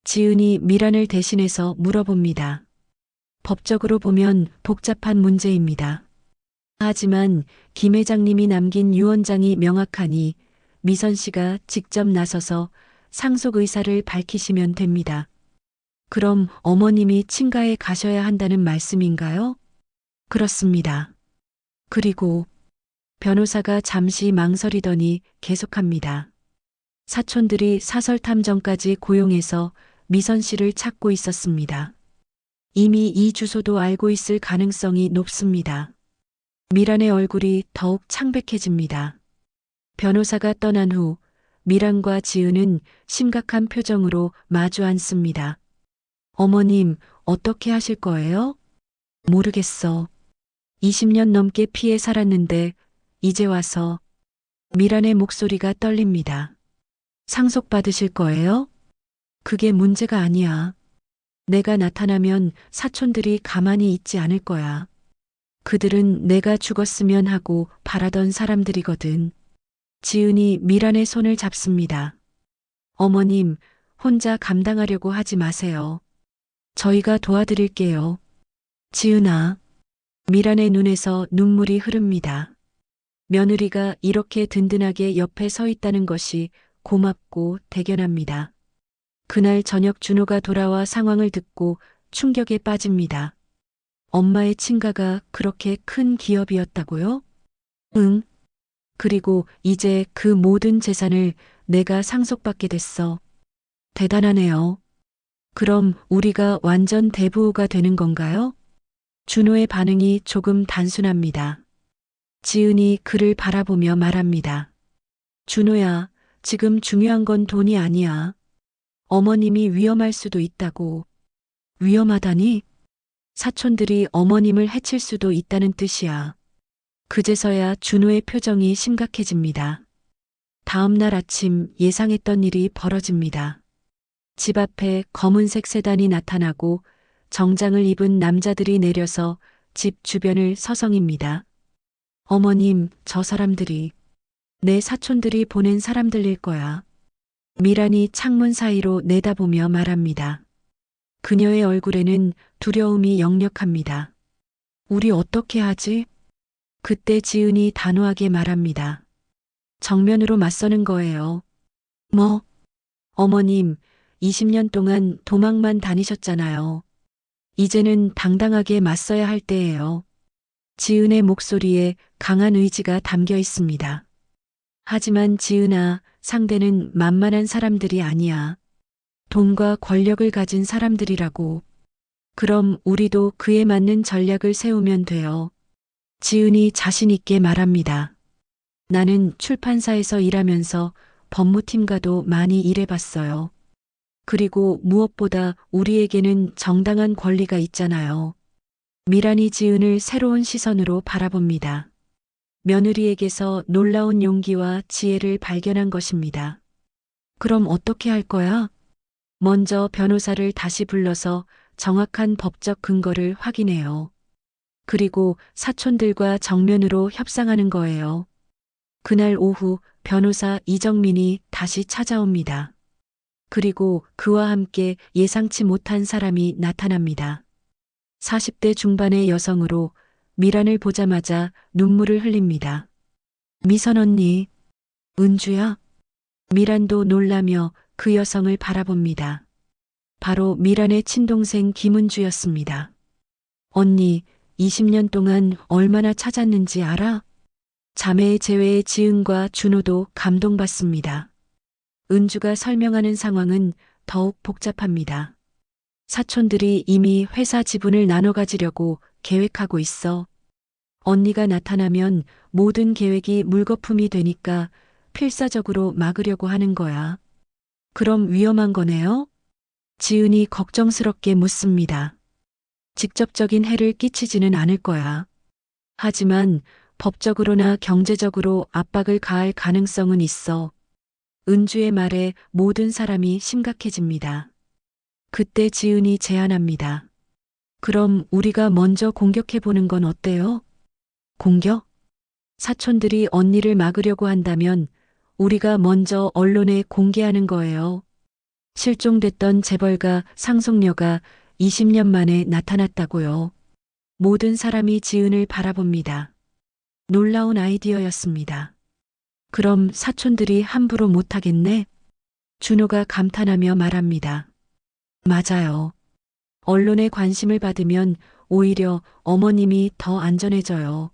지은이 미란을 대신해서 물어봅니다. 법적으로 보면 복잡한 문제입니다. 하지만 김 회장님이 남긴 유언장이 명확하니 미선 씨가 직접 나서서 상속 의사를 밝히시면 됩니다. 그럼 어머님이 친가에 가셔야 한다는 말씀인가요? 그렇습니다. 그리고 변호사가 잠시 망설이더니 계속합니다. 사촌들이 사설 탐정까지 고용해서 미선 씨를 찾고 있었습니다. 이미 이 주소도 알고 있을 가능성이 높습니다. 미란의 얼굴이 더욱 창백해집니다. 변호사가 떠난 후 미란과 지은은 심각한 표정으로 마주 앉습니다. 어머님, 어떻게 하실 거예요? 모르겠어. 20년 넘게 피해 살았는데 이제 와서 미란의 목소리가 떨립니다. 상속받으실 거예요? 그게 문제가 아니야. 내가 나타나면 사촌들이 가만히 있지 않을 거야. 그들은 내가 죽었으면 하고 바라던 사람들이거든. 지은이 미란의 손을 잡습니다. 어머님, 혼자 감당하려고 하지 마세요. 저희가 도와드릴게요. 지은아. 미란의 눈에서 눈물이 흐릅니다. 며느리가 이렇게 든든하게 옆에 서 있다는 것이 고맙고 대견합니다. 그날 저녁 준호가 돌아와 상황을 듣고 충격에 빠집니다. 엄마의 친가가 그렇게 큰 기업이었다고요? 응. 그리고 이제 그 모든 재산을 내가 상속받게 됐어. 대단하네요. 그럼 우리가 완전 대부호가 되는 건가요? 준호의 반응이 조금 단순합니다. 지은이 그를 바라보며 말합니다. 준호야, 지금 중요한 건 돈이 아니야. 어머님이 위험할 수도 있다고. 위험하다니? 사촌들이 어머님을 해칠 수도 있다는 뜻이야. 그제서야 준호의 표정이 심각해집니다. 다음 날 아침 예상했던 일이 벌어집니다. 집 앞에 검은색 세단이 나타나고 정장을 입은 남자들이 내려서 집 주변을 서성입니다. 어머님, 저 사람들이 내 사촌들이 보낸 사람들일 거야. 미란이 창문 사이로 내다보며 말합니다. 그녀의 얼굴에는 두려움이 역력합니다. 우리 어떻게 하지? 그때 지은이 단호하게 말합니다. 정면으로 맞서는 거예요. 뭐? 어머님, 20년 동안 도망만 다니셨잖아요. 이제는 당당하게 맞서야 할 때예요. 지은의 목소리에 강한 의지가 담겨 있습니다. 하지만 지은아, 상대는 만만한 사람들이 아니야. 돈과 권력을 가진 사람들이라고. 그럼 우리도 그에 맞는 전략을 세우면 돼요. 지은이 자신 있게 말합니다. 나는 출판사에서 일하면서 법무팀과도 많이 일해봤어요. 그리고 무엇보다 우리에게는 정당한 권리가 있잖아요. 미란이 지은을 새로운 시선으로 바라봅니다. 며느리에게서 놀라운 용기와 지혜를 발견한 것입니다. 그럼 어떻게 할 거야? 먼저 변호사를 다시 불러서 정확한 법적 근거를 확인해요. 그리고 사촌들과 정면으로 협상하는 거예요. 그날 오후 변호사 이정민이 다시 찾아옵니다. 그리고 그와 함께 예상치 못한 사람이 나타납니다. 40대 중반의 여성으로 미란을 보자마자 눈물을 흘립니다. 미선 언니, 은주야? 미란도 놀라며 그 여성을 바라봅니다. 바로 미란의 친동생 김은주였습니다. 언니, 20년 동안 얼마나 찾았는지 알아? 자매의 재회에 지은과 준호도 감동받습니다. 은주가 설명하는 상황은 더욱 복잡합니다. 사촌들이 이미 회사 지분을 나눠 가지려고 계획하고 있어. 언니가 나타나면 모든 계획이 물거품이 되니까 필사적으로 막으려고 하는 거야. 그럼 위험한 거네요? 지은이 걱정스럽게 묻습니다. 직접적인 해를 끼치지는 않을 거야. 하지만 법적으로나 경제적으로 압박을 가할 가능성은 있어. 은주의 말에 모든 사람이 심각해집니다. 그때 지은이 제안합니다. 그럼 우리가 먼저 공격해보는 건 어때요? 공격? 사촌들이 언니를 막으려고 한다면 우리가 먼저 언론에 공개하는 거예요. 실종됐던 재벌가 상속녀가 20년 만에 나타났다고요. 모든 사람이 지은을 바라봅니다. 놀라운 아이디어였습니다. 그럼 사촌들이 함부로 못하겠네? 준호가 감탄하며 말합니다. 맞아요. 언론의 관심을 받으면 오히려 어머님이 더 안전해져요.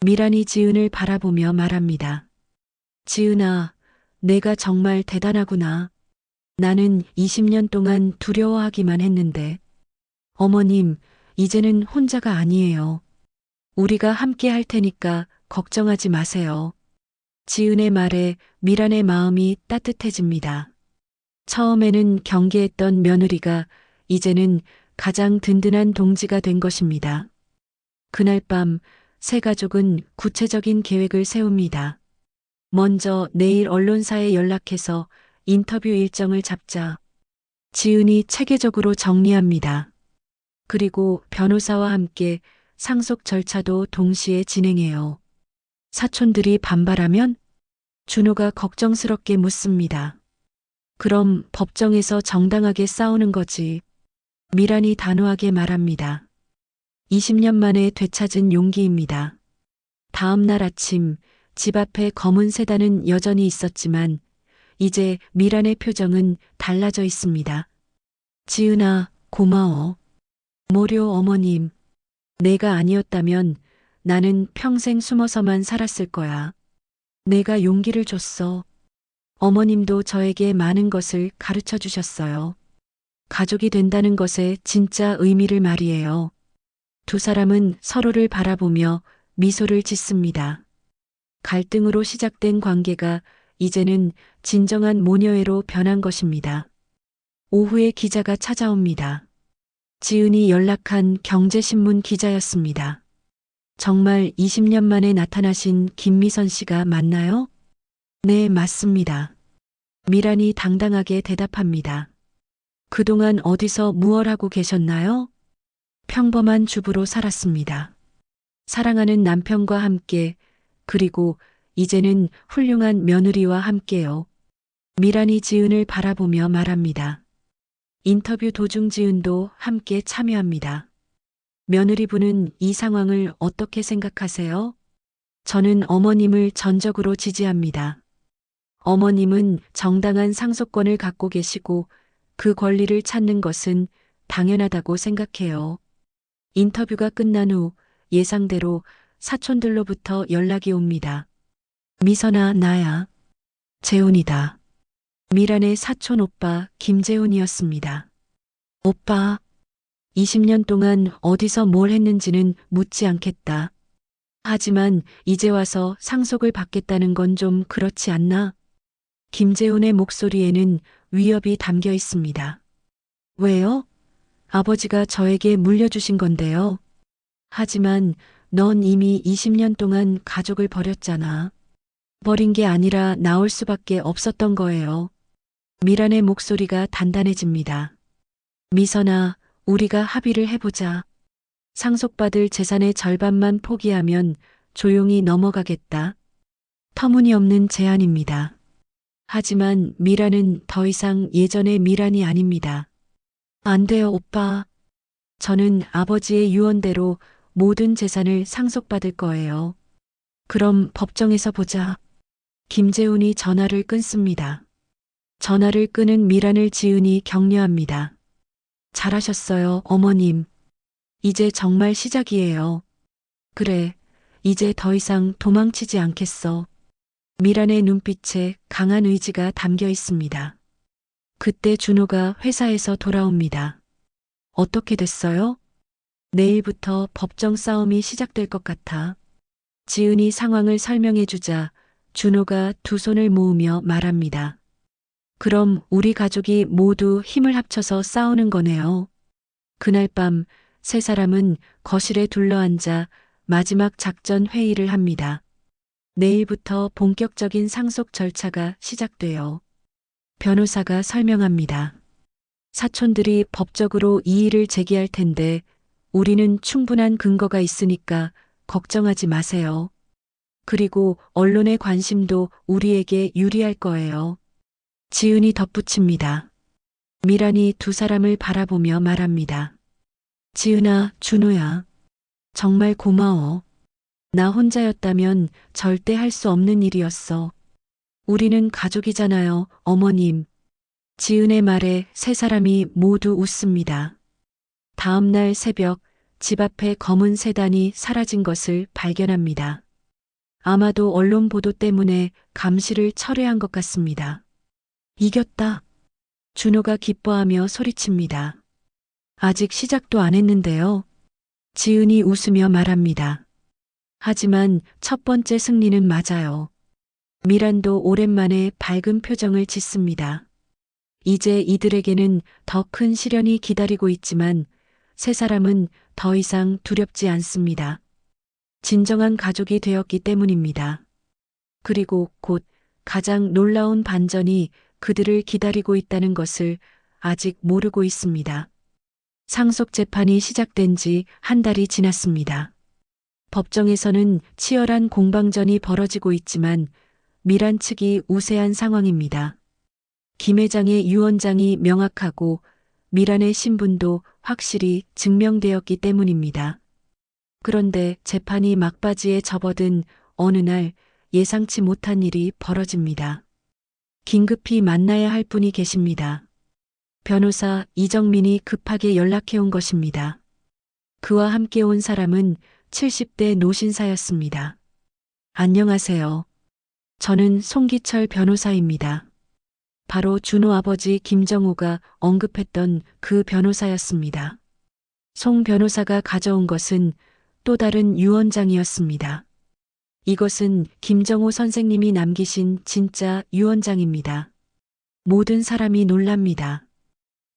미란이 지은을 바라보며 말합니다. 지은아, 내가 정말 대단하구나. 나는 20년 동안 두려워하기만 했는데. 어머님, 이제는 혼자가 아니에요. 우리가 함께 할 테니까 걱정하지 마세요. 지은의 말에 미란의 마음이 따뜻해집니다. 처음에는 경계했던 며느리가 이제는 가장 든든한 동지가 된 것입니다. 그날 밤 세 가족은 구체적인 계획을 세웁니다. 먼저 내일 언론사에 연락해서 인터뷰 일정을 잡자. 지은이 체계적으로 정리합니다. 그리고 변호사와 함께 상속 절차도 동시에 진행해요. 사촌들이 반발하면 준호가 걱정스럽게 묻습니다. 그럼 법정에서 정당하게 싸우는 거지. 미란이 단호하게 말합니다. 20년 만에 되찾은 용기입니다. 다음 날 아침 집 앞에 검은 세단은 여전히 있었지만 이제 미란의 표정은 달라져 있습니다. 지은아, 고마워. 모료 어머님, 내가 아니었다면 나는 평생 숨어서만 살았을 거야. 내가 용기를 줬어. 어머님도 저에게 많은 것을 가르쳐 주셨어요. 가족이 된다는 것의 진짜 의미를 말이에요. 두 사람은 서로를 바라보며 미소를 짓습니다. 갈등으로 시작된 관계가 이제는 진정한 모녀애로 변한 것입니다. 오후에 기자가 찾아옵니다. 지은이 연락한 경제신문 기자였습니다. 정말 20년 만에 나타나신 김미선 씨가 맞나요? 네, 맞습니다. 미란이 당당하게 대답합니다. 그동안 어디서 무얼 하고 계셨나요? 평범한 주부로 살았습니다. 사랑하는 남편과 함께, 그리고 이제는 훌륭한 며느리와 함께요. 미란이 지은을 바라보며 말합니다. 인터뷰 도중 지은도 함께 참여합니다. 며느리분은 이 상황을 어떻게 생각하세요? 저는 어머님을 전적으로 지지합니다. 어머님은 정당한 상속권을 갖고 계시고 그 권리를 찾는 것은 당연하다고 생각해요. 인터뷰가 끝난 후 예상대로 사촌들로부터 연락이 옵니다. 미선아, 나야. 재훈이다. 미란의 사촌 오빠 김재훈이었습니다. 오빠, 20년 동안 어디서 뭘 했는지는 묻지 않겠다. 하지만 이제 와서 상속을 받겠다는 건 좀 그렇지 않나? 김재훈의 목소리에는 위협이 담겨 있습니다. 왜요? 아버지가 저에게 물려주신 건데요. 하지만 넌 이미 20년 동안 가족을 버렸잖아. 버린 게 아니라 나올 수밖에 없었던 거예요. 미란의 목소리가 단단해집니다. 미선아, 우리가 합의를 해보자. 상속받을 재산의 절반만 포기하면 조용히 넘어가겠다. 터무니없는 제안입니다. 하지만 미란은 더 이상 예전의 미란이 아닙니다. 안 돼요, 오빠. 저는 아버지의 유언대로 모든 재산을 상속받을 거예요. 그럼 법정에서 보자. 김재훈이 전화를 끊습니다. 전화를 끄는 미란을 지은이 격려합니다. 잘하셨어요, 어머님. 이제 정말 시작이에요. 그래, 이제 더 이상 도망치지 않겠어. 미란의 눈빛에 강한 의지가 담겨 있습니다. 그때 준호가 회사에서 돌아옵니다. 어떻게 됐어요? 내일부터 법정 싸움이 시작될 것 같아. 지은이 상황을 설명해 주자 준호가 두 손을 모으며 말합니다. 그럼 우리 가족이 모두 힘을 합쳐서 싸우는 거네요. 그날 밤 세 사람은 거실에 둘러앉아 마지막 작전 회의를 합니다. 내일부터 본격적인 상속 절차가 시작돼요. 변호사가 설명합니다. 사촌들이 법적으로 이의를 제기할 텐데 우리는 충분한 근거가 있으니까 걱정하지 마세요. 그리고 언론의 관심도 우리에게 유리할 거예요. 지은이 덧붙입니다. 미란이 두 사람을 바라보며 말합니다. 지은아, 준호야. 정말 고마워. 나 혼자였다면 절대 할 수 없는 일이었어. 우리는 가족이잖아요, 어머님. 지은의 말에 세 사람이 모두 웃습니다. 다음 날 새벽 집 앞에 검은 세단이 사라진 것을 발견합니다. 아마도 언론 보도 때문에 감시를 철회한 것 같습니다. 이겼다. 준호가 기뻐하며 소리칩니다. 아직 시작도 안 했는데요. 지은이 웃으며 말합니다. 하지만 첫 번째 승리는 맞아요. 미란도 오랜만에 밝은 표정을 짓습니다. 이제 이들에게는 더 큰 시련이 기다리고 있지만 세 사람은 더 이상 두렵지 않습니다. 진정한 가족이 되었기 때문입니다. 그리고 곧 가장 놀라운 반전이 그들을 기다리고 있다는 것을 아직 모르고 있습니다. 상속 재판이 시작된 지 한 달이 지났습니다. 법정에서는 치열한 공방전이 벌어지고 있지만 미란 측이 우세한 상황입니다. 김 회장의 유언장이 명확하고 미란의 신분도 확실히 증명되었기 때문입니다. 그런데 재판이 막바지에 접어든 어느 날 예상치 못한 일이 벌어집니다. 긴급히 만나야 할 분이 계십니다. 변호사 이정민이 급하게 연락해 온 것입니다. 그와 함께 온 사람은 70대 노신사였습니다. 안녕하세요. 저는 송기철 변호사입니다. 바로 준호 아버지 김정호가 언급했던 그 변호사였습니다. 송 변호사가 가져온 것은 또 다른 유언장이었습니다. 이것은 김정호 선생님이 남기신 진짜 유언장입니다. 모든 사람이 놀랍니다.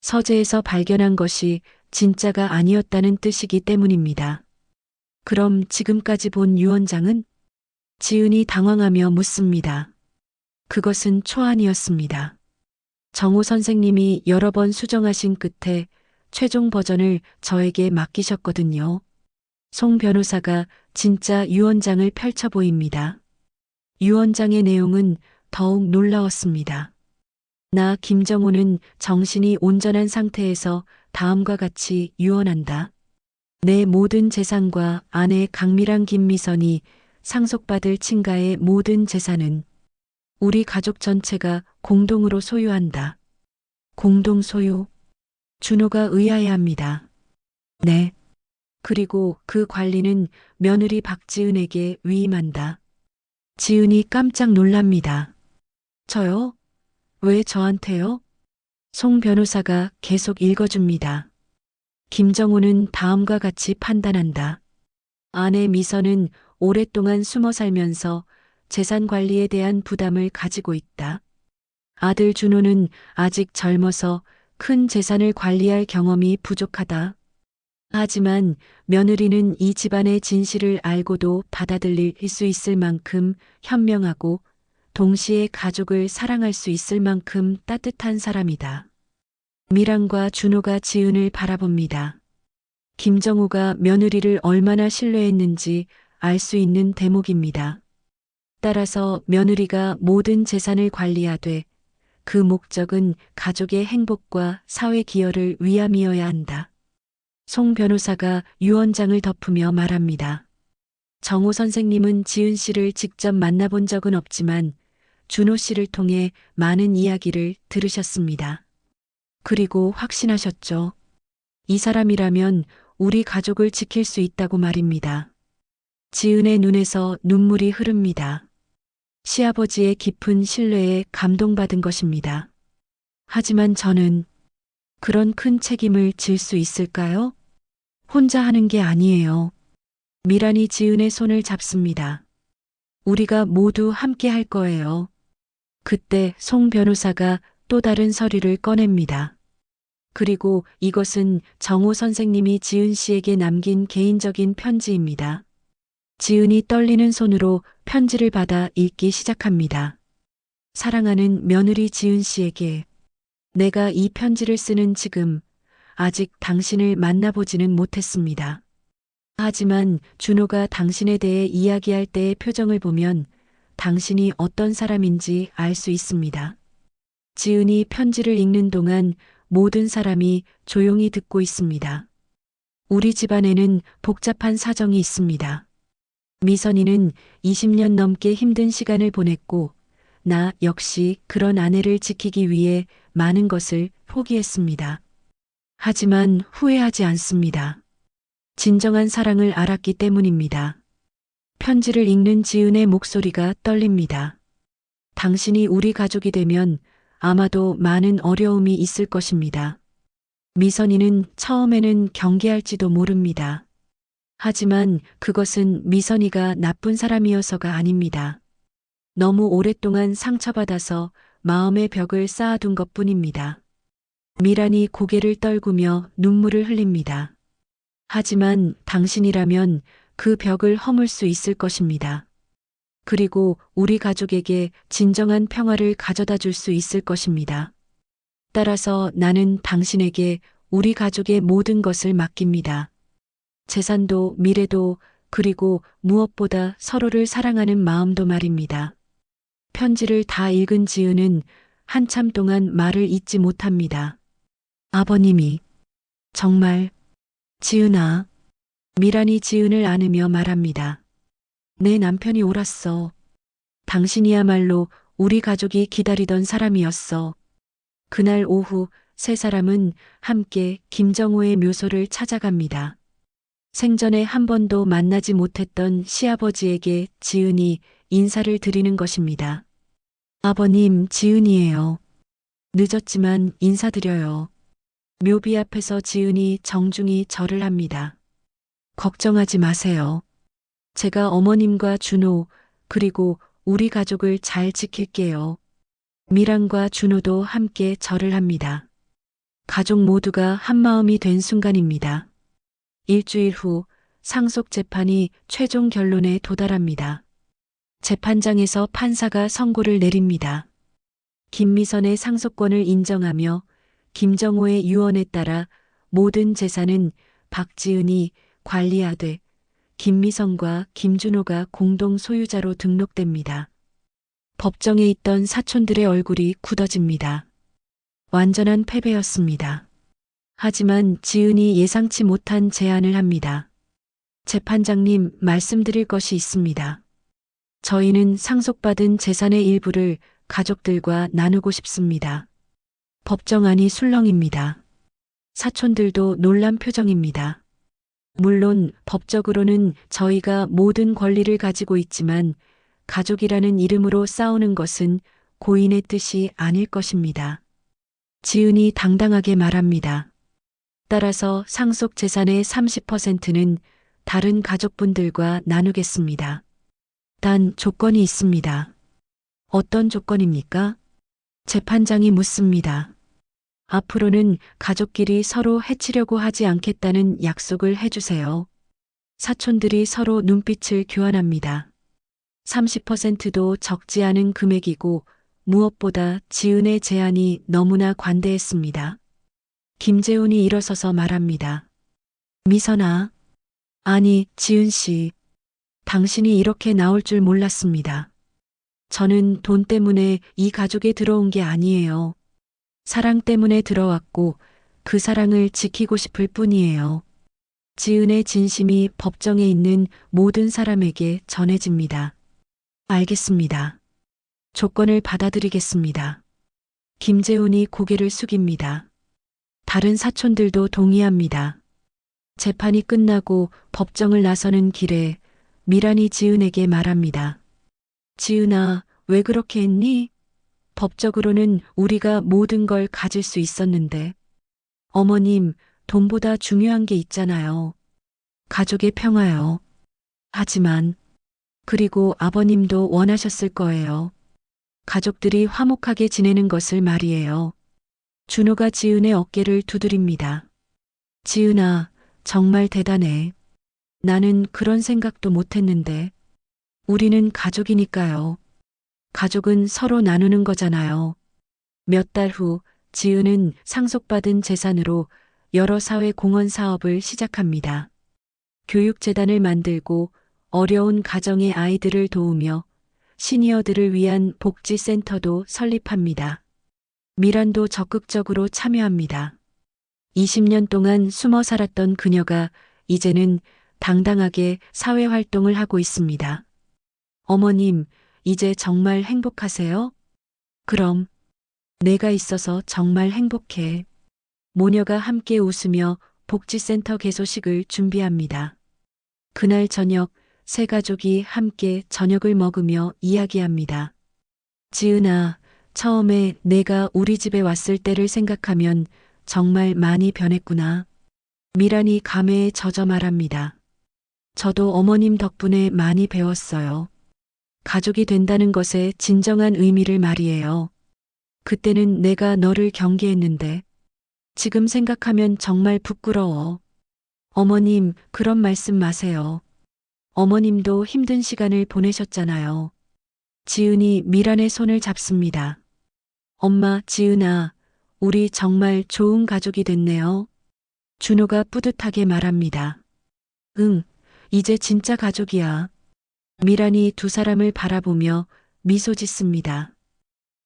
서재에서 발견한 것이 진짜가 아니었다는 뜻이기 때문입니다. 그럼 지금까지 본 유언장은? 지은이 당황하며 묻습니다. 그것은 초안이었습니다. 정호 선생님이 여러 번 수정하신 끝에 최종 버전을 저에게 맡기셨거든요. 송 변호사가 진짜 유언장을 펼쳐 보입니다. 유언장의 내용은 더욱 놀라웠습니다. 나 김정호는 정신이 온전한 상태에서 다음과 같이 유언한다. 내 모든 재산과 아내 강미랑 김미선이 상속받을 친가의 모든 재산은 우리 가족 전체가 공동으로 소유한다. 공동 소유? 준호가 의아해합니다. 네. 그리고 그 관리는 며느리 박지은에게 위임한다. 지은이 깜짝 놀랍니다. 저요? 왜 저한테요? 송 변호사가 계속 읽어줍니다. 김정호는 다음과 같이 판단한다. 아내 미선은 오랫동안 숨어 살면서 재산 관리에 대한 부담을 가지고 있다. 아들 준호는 아직 젊어서 큰 재산을 관리할 경험이 부족하다. 하지만 며느리는 이 집안의 진실을 알고도 받아들일 수 있을 만큼 현명하고 동시에 가족을 사랑할 수 있을 만큼 따뜻한 사람이다. 미란과 준호가 지은을 바라봅니다. 김정호가 며느리를 얼마나 신뢰했는지 알 수 있는 대목입니다. 따라서 며느리가 모든 재산을 관리하되 그 목적은 가족의 행복과 사회 기여를 위함이어야 한다. 송 변호사가 유언장을 덮으며 말합니다. 정호 선생님은 지은 씨를 직접 만나본 적은 없지만 준호 씨를 통해 많은 이야기를 들으셨습니다. 그리고 확신하셨죠. 이 사람이라면 우리 가족을 지킬 수 있다고 말입니다. 지은의 눈에서 눈물이 흐릅니다. 시아버지의 깊은 신뢰에 감동받은 것입니다. 하지만 저는 그런 큰 책임을 질 수 있을까요? 혼자 하는 게 아니에요. 미란이 지은의 손을 잡습니다. 우리가 모두 함께 할 거예요. 그때 송 변호사가 또 다른 서류를 꺼냅니다. 그리고 이것은 정호 선생님이 지은 씨에게 남긴 개인적인 편지입니다. 지은이 떨리는 손으로 편지를 받아 읽기 시작합니다. 사랑하는 며느리 지은 씨에게 내가 이 편지를 쓰는 지금 아직 당신을 만나보지는 못했습니다. 하지만 준호가 당신에 대해 이야기할 때의 표정을 보면 당신이 어떤 사람인지 알 수 있습니다. 지은이 편지를 읽는 동안 모든 사람이 조용히 듣고 있습니다. 우리 집안에는 복잡한 사정이 있습니다. 미선이는 20년 넘게 힘든 시간을 보냈고 나 역시 그런 아내를 지키기 위해 많은 것을 포기했습니다. 하지만 후회하지 않습니다. 진정한 사랑을 알았기 때문입니다. 편지를 읽는 지은의 목소리가 떨립니다. 당신이 우리 가족이 되면 아마도 많은 어려움이 있을 것입니다. 미선이는 처음에는 경계할지도 모릅니다. 하지만 그것은 미선이가 나쁜 사람이어서가 아닙니다. 너무 오랫동안 상처받아서 마음의 벽을 쌓아둔 것뿐입니다. 미란이 고개를 떨구며 눈물을 흘립니다. 하지만 당신이라면 그 벽을 허물 수 있을 것입니다. 그리고 우리 가족에게 진정한 평화를 가져다 줄 수 있을 것입니다. 따라서 나는 당신에게 우리 가족의 모든 것을 맡깁니다. 재산도 미래도 그리고 무엇보다 서로를 사랑하는 마음도 말입니다. 편지를 다 읽은 지은은 한참 동안 말을 잇지 못합니다. 아버님이 정말 지은아. 미란이 지은을 안으며 말합니다. 내 남편이 옳았어. 당신이야말로 우리 가족이 기다리던 사람이었어. 그날 오후 세 사람은 함께 김정호의 묘소를 찾아갑니다. 생전에 한 번도 만나지 못했던 시아버지에게 지은이 인사를 드리는 것입니다. 아버님, 지은이에요. 늦었지만 인사드려요. 묘비 앞에서 지은이 정중히 절을 합니다. 걱정하지 마세요. 제가 어머님과 준호 그리고 우리 가족을 잘 지킬게요. 미란과 준호도 함께 절을 합니다. 가족 모두가 한마음이 된 순간입니다. 일주일 후 상속 재판이 최종 결론에 도달합니다. 재판장에서 판사가 선고를 내립니다. 김미선의 상속권을 인정하며 김정호의 유언에 따라 모든 재산은 박지은이 관리하되 김미선과 김준호가 공동 소유자로 등록됩니다. 법정에 있던 사촌들의 얼굴이 굳어집니다. 완전한 패배였습니다. 하지만 지은이 예상치 못한 제안을 합니다. 재판장님, 말씀드릴 것이 있습니다. 저희는 상속받은 재산의 일부를 가족들과 나누고 싶습니다. 법정안이 술렁입니다. 사촌들도 놀란 표정입니다. 물론 법적으로는 저희가 모든 권리를 가지고 있지만 가족이라는 이름으로 싸우는 것은 고인의 뜻이 아닐 것입니다. 지은이 당당하게 말합니다. 따라서 상속 재산의 30%는 다른 가족분들과 나누겠습니다. 단 조건이 있습니다. 어떤 조건입니까? 재판장이 묻습니다. 앞으로는 가족끼리 서로 해치려고 하지 않겠다는 약속을 해주세요. 사촌들이 서로 눈빛을 교환합니다. 30%도 적지 않은 금액이고 무엇보다 지은의 제안이 너무나 관대했습니다. 김재훈이 일어서서 말합니다. 미선아. 아니, 지은 씨. 당신이 이렇게 나올 줄 몰랐습니다. 저는 돈 때문에 이 가족에 들어온 게 아니에요. 사랑 때문에 들어왔고 그 사랑을 지키고 싶을 뿐이에요. 지은의 진심이 법정에 있는 모든 사람에게 전해집니다. 알겠습니다. 조건을 받아들이겠습니다. 김재훈이 고개를 숙입니다. 다른 사촌들도 동의합니다. 재판이 끝나고 법정을 나서는 길에 미란이 지은에게 말합니다. 지은아, 왜 그렇게 했니? 법적으로는 우리가 모든 걸 가질 수 있었는데. 어머님, 돈보다 중요한 게 있잖아요. 가족의 평화요. 하지만, 그리고 아버님도 원하셨을 거예요. 가족들이 화목하게 지내는 것을 말이에요. 준호가 지은의 어깨를 두드립니다. 지은아, 정말 대단해. 나는 그런 생각도 못했는데. 우리는 가족이니까요. 가족은 서로 나누는 거잖아요. 몇 달 후, 지은은 상속받은 재산으로 여러 사회 공헌 사업을 시작합니다. 교육재단을 만들고 어려운 가정의 아이들을 도우며 시니어들을 위한 복지센터도 설립합니다. 미란도 적극적으로 참여합니다. 20년 동안 숨어 살았던 그녀가 이제는 당당하게 사회활동을 하고 있습니다. 어머님, 이제 정말 행복하세요? 그럼, 내가 있어서 정말 행복해. 모녀가 함께 웃으며 복지센터 개소식을 준비합니다. 그날 저녁, 세 가족이 함께 저녁을 먹으며 이야기합니다. 지은아, 처음에 내가 우리 집에 왔을 때를 생각하면 정말 많이 변했구나. 미란이 감회에 젖어 말합니다. 저도 어머님 덕분에 많이 배웠어요. 가족이 된다는 것의 진정한 의미를 말이에요. 그때는 내가 너를 경계했는데 지금 생각하면 정말 부끄러워. 어머님, 그런 말씀 마세요. 어머님도 힘든 시간을 보내셨잖아요. 지은이 미란의 손을 잡습니다. 엄마, 지은아, 우리 정말 좋은 가족이 됐네요. 준호가 뿌듯하게 말합니다. 응, 이제 진짜 가족이야. 미란이 두 사람을 바라보며 미소 짓습니다.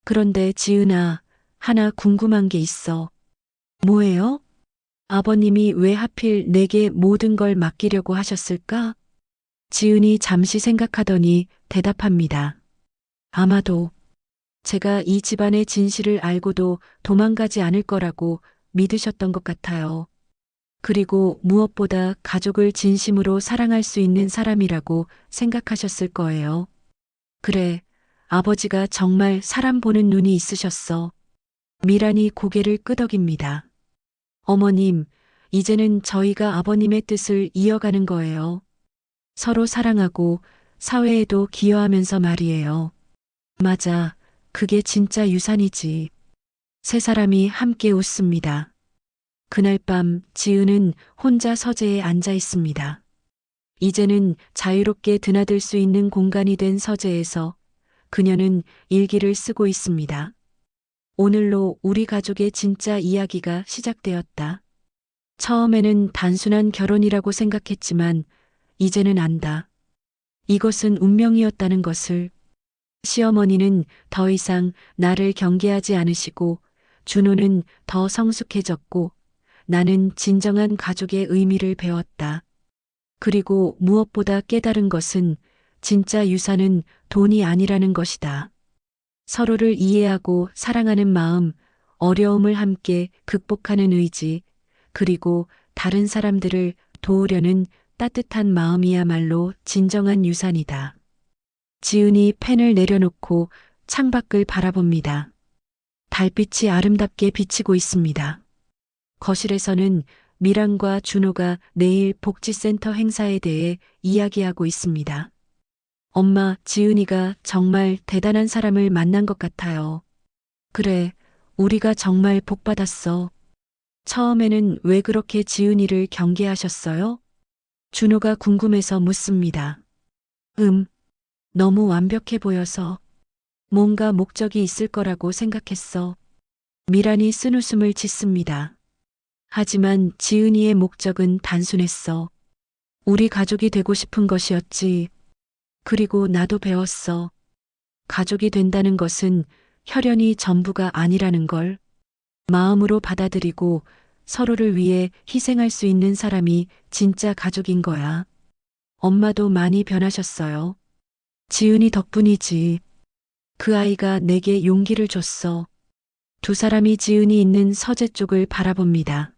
그런데 지은아, 하나 궁금한 게 있어. 뭐예요? 아버님이 왜 하필 내게 모든 걸 맡기려고 하셨을까? 지은이 잠시 생각하더니 대답합니다. 아마도 제가 이 집안의 진실을 알고도 도망가지 않을 거라고 믿으셨던 것 같아요. 그리고 무엇보다 가족을 진심으로 사랑할 수 있는 사람이라고 생각하셨을 거예요. 그래, 아버지가 정말 사람 보는 눈이 있으셨어. 미란이 고개를 끄덕입니다. 어머님, 이제는 저희가 아버님의 뜻을 이어가는 거예요. 서로 사랑하고 사회에도 기여하면서 말이에요. 맞아, 그게 진짜 유산이지. 세 사람이 함께 웃습니다. 그날 밤 지은은 혼자 서재에 앉아 있습니다. 이제는 자유롭게 드나들 수 있는 공간이 된 서재에서 그녀는 일기를 쓰고 있습니다. 오늘로 우리 가족의 진짜 이야기가 시작되었다. 처음에는 단순한 결혼이라고 생각했지만 이제는 안다. 이것은 운명이었다는 것을. 시어머니는 더 이상 나를 경계하지 않으시고 준호는 더 성숙해졌고 나는 진정한 가족의 의미를 배웠다. 그리고 무엇보다 깨달은 것은 진짜 유산은 돈이 아니라는 것이다. 서로를 이해하고 사랑하는 마음, 어려움을 함께 극복하는 의지, 그리고 다른 사람들을 도우려는 따뜻한 마음이야말로 진정한 유산이다. 지은이 펜을 내려놓고 창밖을 바라봅니다. 달빛이 아름답게 비치고 있습니다. 거실에서는 미란과 준호가 내일 복지센터 행사에 대해 이야기하고 있습니다. 엄마, 지은이가 정말 대단한 사람을 만난 것 같아요. 그래, 우리가 정말 복 받았어. 처음에는 왜 그렇게 지은이를 경계하셨어요? 준호가 궁금해서 묻습니다. 너무 완벽해 보여서 뭔가 목적이 있을 거라고 생각했어. 미란이 쓴웃음을 짓습니다. 하지만 지은이의 목적은 단순했어. 우리 가족이 되고 싶은 것이었지. 그리고 나도 배웠어. 가족이 된다는 것은 혈연이 전부가 아니라는 걸. 마음으로 받아들이고 서로를 위해 희생할 수 있는 사람이 진짜 가족인 거야. 엄마도 많이 변하셨어요. 지은이 덕분이지. 그 아이가 내게 용기를 줬어. 두 사람이 지은이 있는 서재 쪽을 바라봅니다.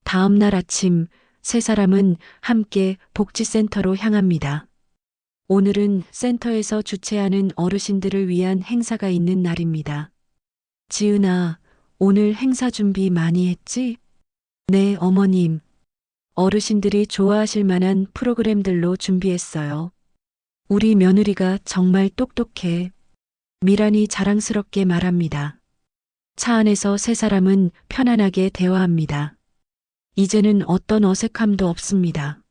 다음 날 아침 세 사람은 함께 복지센터로 향합니다. 오늘은 센터에서 주최하는 어르신들을 위한 행사가 있는 날입니다. 지은아, 오늘 행사 준비 많이 했지? 네, 어머님. 어르신들이 좋아하실 만한 프로그램들로 준비했어요. 우리 며느리가 정말 똑똑해. 미란이 자랑스럽게 말합니다. 차 안에서 세 사람은 편안하게 대화합니다. 이제는 어떤 어색함도 없습니다.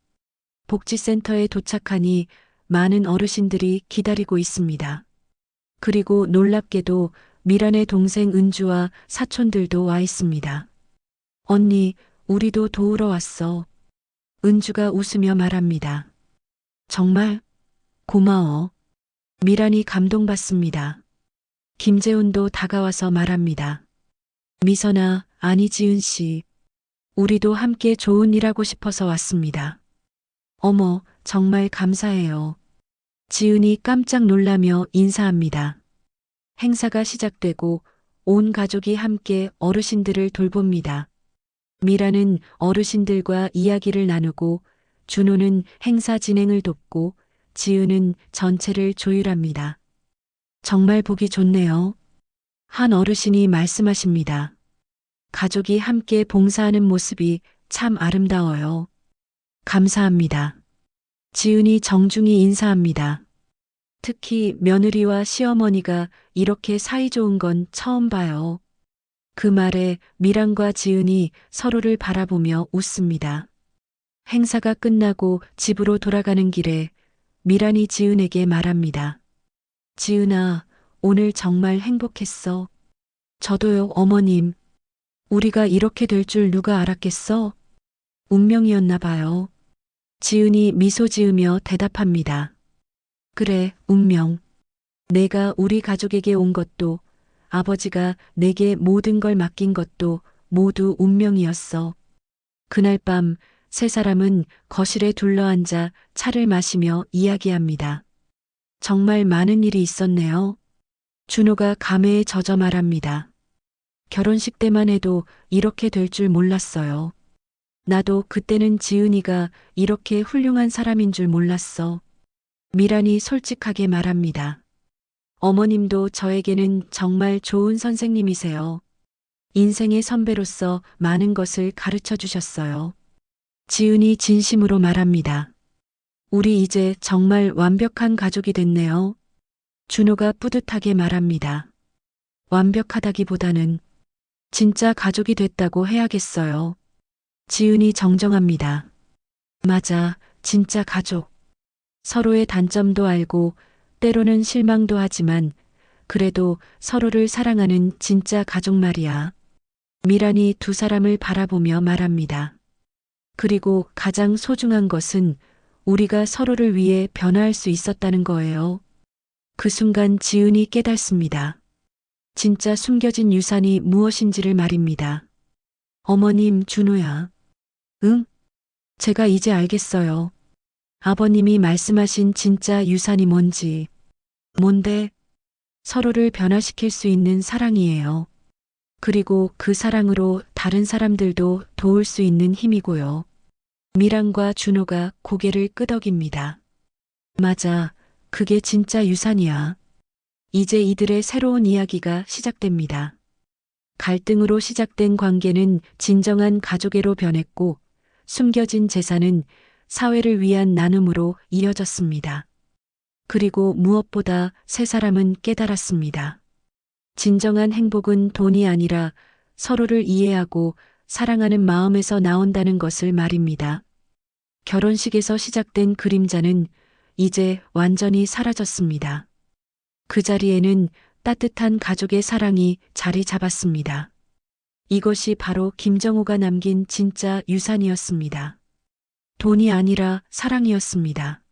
복지센터에 도착하니 많은 어르신들이 기다리고 있습니다. 그리고 놀랍게도 미란의 동생 은주와 사촌들도 와 있습니다. 언니, 우리도 도우러 왔어. 은주가 웃으며 말합니다. 정말? 고마워. 미란이 감동받습니다. 김재훈도 다가와서 말합니다. 미선아, 아니 지은 씨. 우리도 함께 좋은 일 하고 싶어서 왔습니다. 어머, 정말 감사해요. 지은이 깜짝 놀라며 인사합니다. 행사가 시작되고 온 가족이 함께 어르신들을 돌봅니다. 미라는 어르신들과 이야기를 나누고 준호는 행사 진행을 돕고 지은은 전체를 조율합니다. 정말 보기 좋네요. 한 어르신이 말씀하십니다. 가족이 함께 봉사하는 모습이 참 아름다워요. 감사합니다. 지은이 정중히 인사합니다. 특히 며느리와 시어머니가 이렇게 사이좋은 건 처음 봐요. 그 말에 미란과 지은이 서로를 바라보며 웃습니다. 행사가 끝나고 집으로 돌아가는 길에 미란이 지은에게 말합니다. 지은아, 오늘 정말 행복했어. 저도요, 어머님. 우리가 이렇게 될 줄 누가 알았겠어? 운명이었나 봐요. 지은이 미소 지으며 대답합니다. 그래, 운명. 내가 우리 가족에게 온 것도, 아버지가 내게 모든 걸 맡긴 것도 모두 운명이었어. 그날 밤 세 사람은 거실에 둘러앉아 차를 마시며 이야기합니다. 정말 많은 일이 있었네요. 준호가 감회에 젖어 말합니다. 결혼식 때만 해도 이렇게 될 줄 몰랐어요. 나도 그때는 지은이가 이렇게 훌륭한 사람인 줄 몰랐어. 미란이 솔직하게 말합니다. 어머님도 저에게는 정말 좋은 선생님이세요. 인생의 선배로서 많은 것을 가르쳐 주셨어요. 지은이 진심으로 말합니다. 우리 이제 정말 완벽한 가족이 됐네요. 준호가 뿌듯하게 말합니다. 완벽하다기보다는 진짜 가족이 됐다고 해야겠어요. 지은이 정정합니다. 맞아, 진짜 가족. 서로의 단점도 알고 때로는 실망도 하지만 그래도 서로를 사랑하는 진짜 가족 말이야. 미란이 두 사람을 바라보며 말합니다. 그리고 가장 소중한 것은 우리가 서로를 위해 변화할 수 있었다는 거예요. 그 순간 지은이 깨닫습니다. 진짜 숨겨진 유산이 무엇인지를 말입니다. 어머님, 준호야. 응? 제가 이제 알겠어요. 아버님이 말씀하신 진짜 유산이 뭔지. 뭔데? 서로를 변화시킬 수 있는 사랑이에요. 그리고 그 사랑으로 다른 사람들도 도울 수 있는 힘이고요. 미란과 준호가 고개를 끄덕입니다. 맞아, 그게 진짜 유산이야. 이제 이들의 새로운 이야기가 시작됩니다. 갈등으로 시작된 관계는 진정한 가족애로 변했고 숨겨진 재산은 사회를 위한 나눔으로 이어졌습니다. 그리고 무엇보다 세 사람은 깨달았습니다. 진정한 행복은 돈이 아니라 서로를 이해하고 사랑하는 마음에서 나온다는 것을 말입니다. 결혼식에서 시작된 그림자는 이제 완전히 사라졌습니다. 그 자리에는 따뜻한 가족의 사랑이 자리 잡았습니다. 이것이 바로 김정호가 남긴 진짜 유산이었습니다. 돈이 아니라 사랑이었습니다.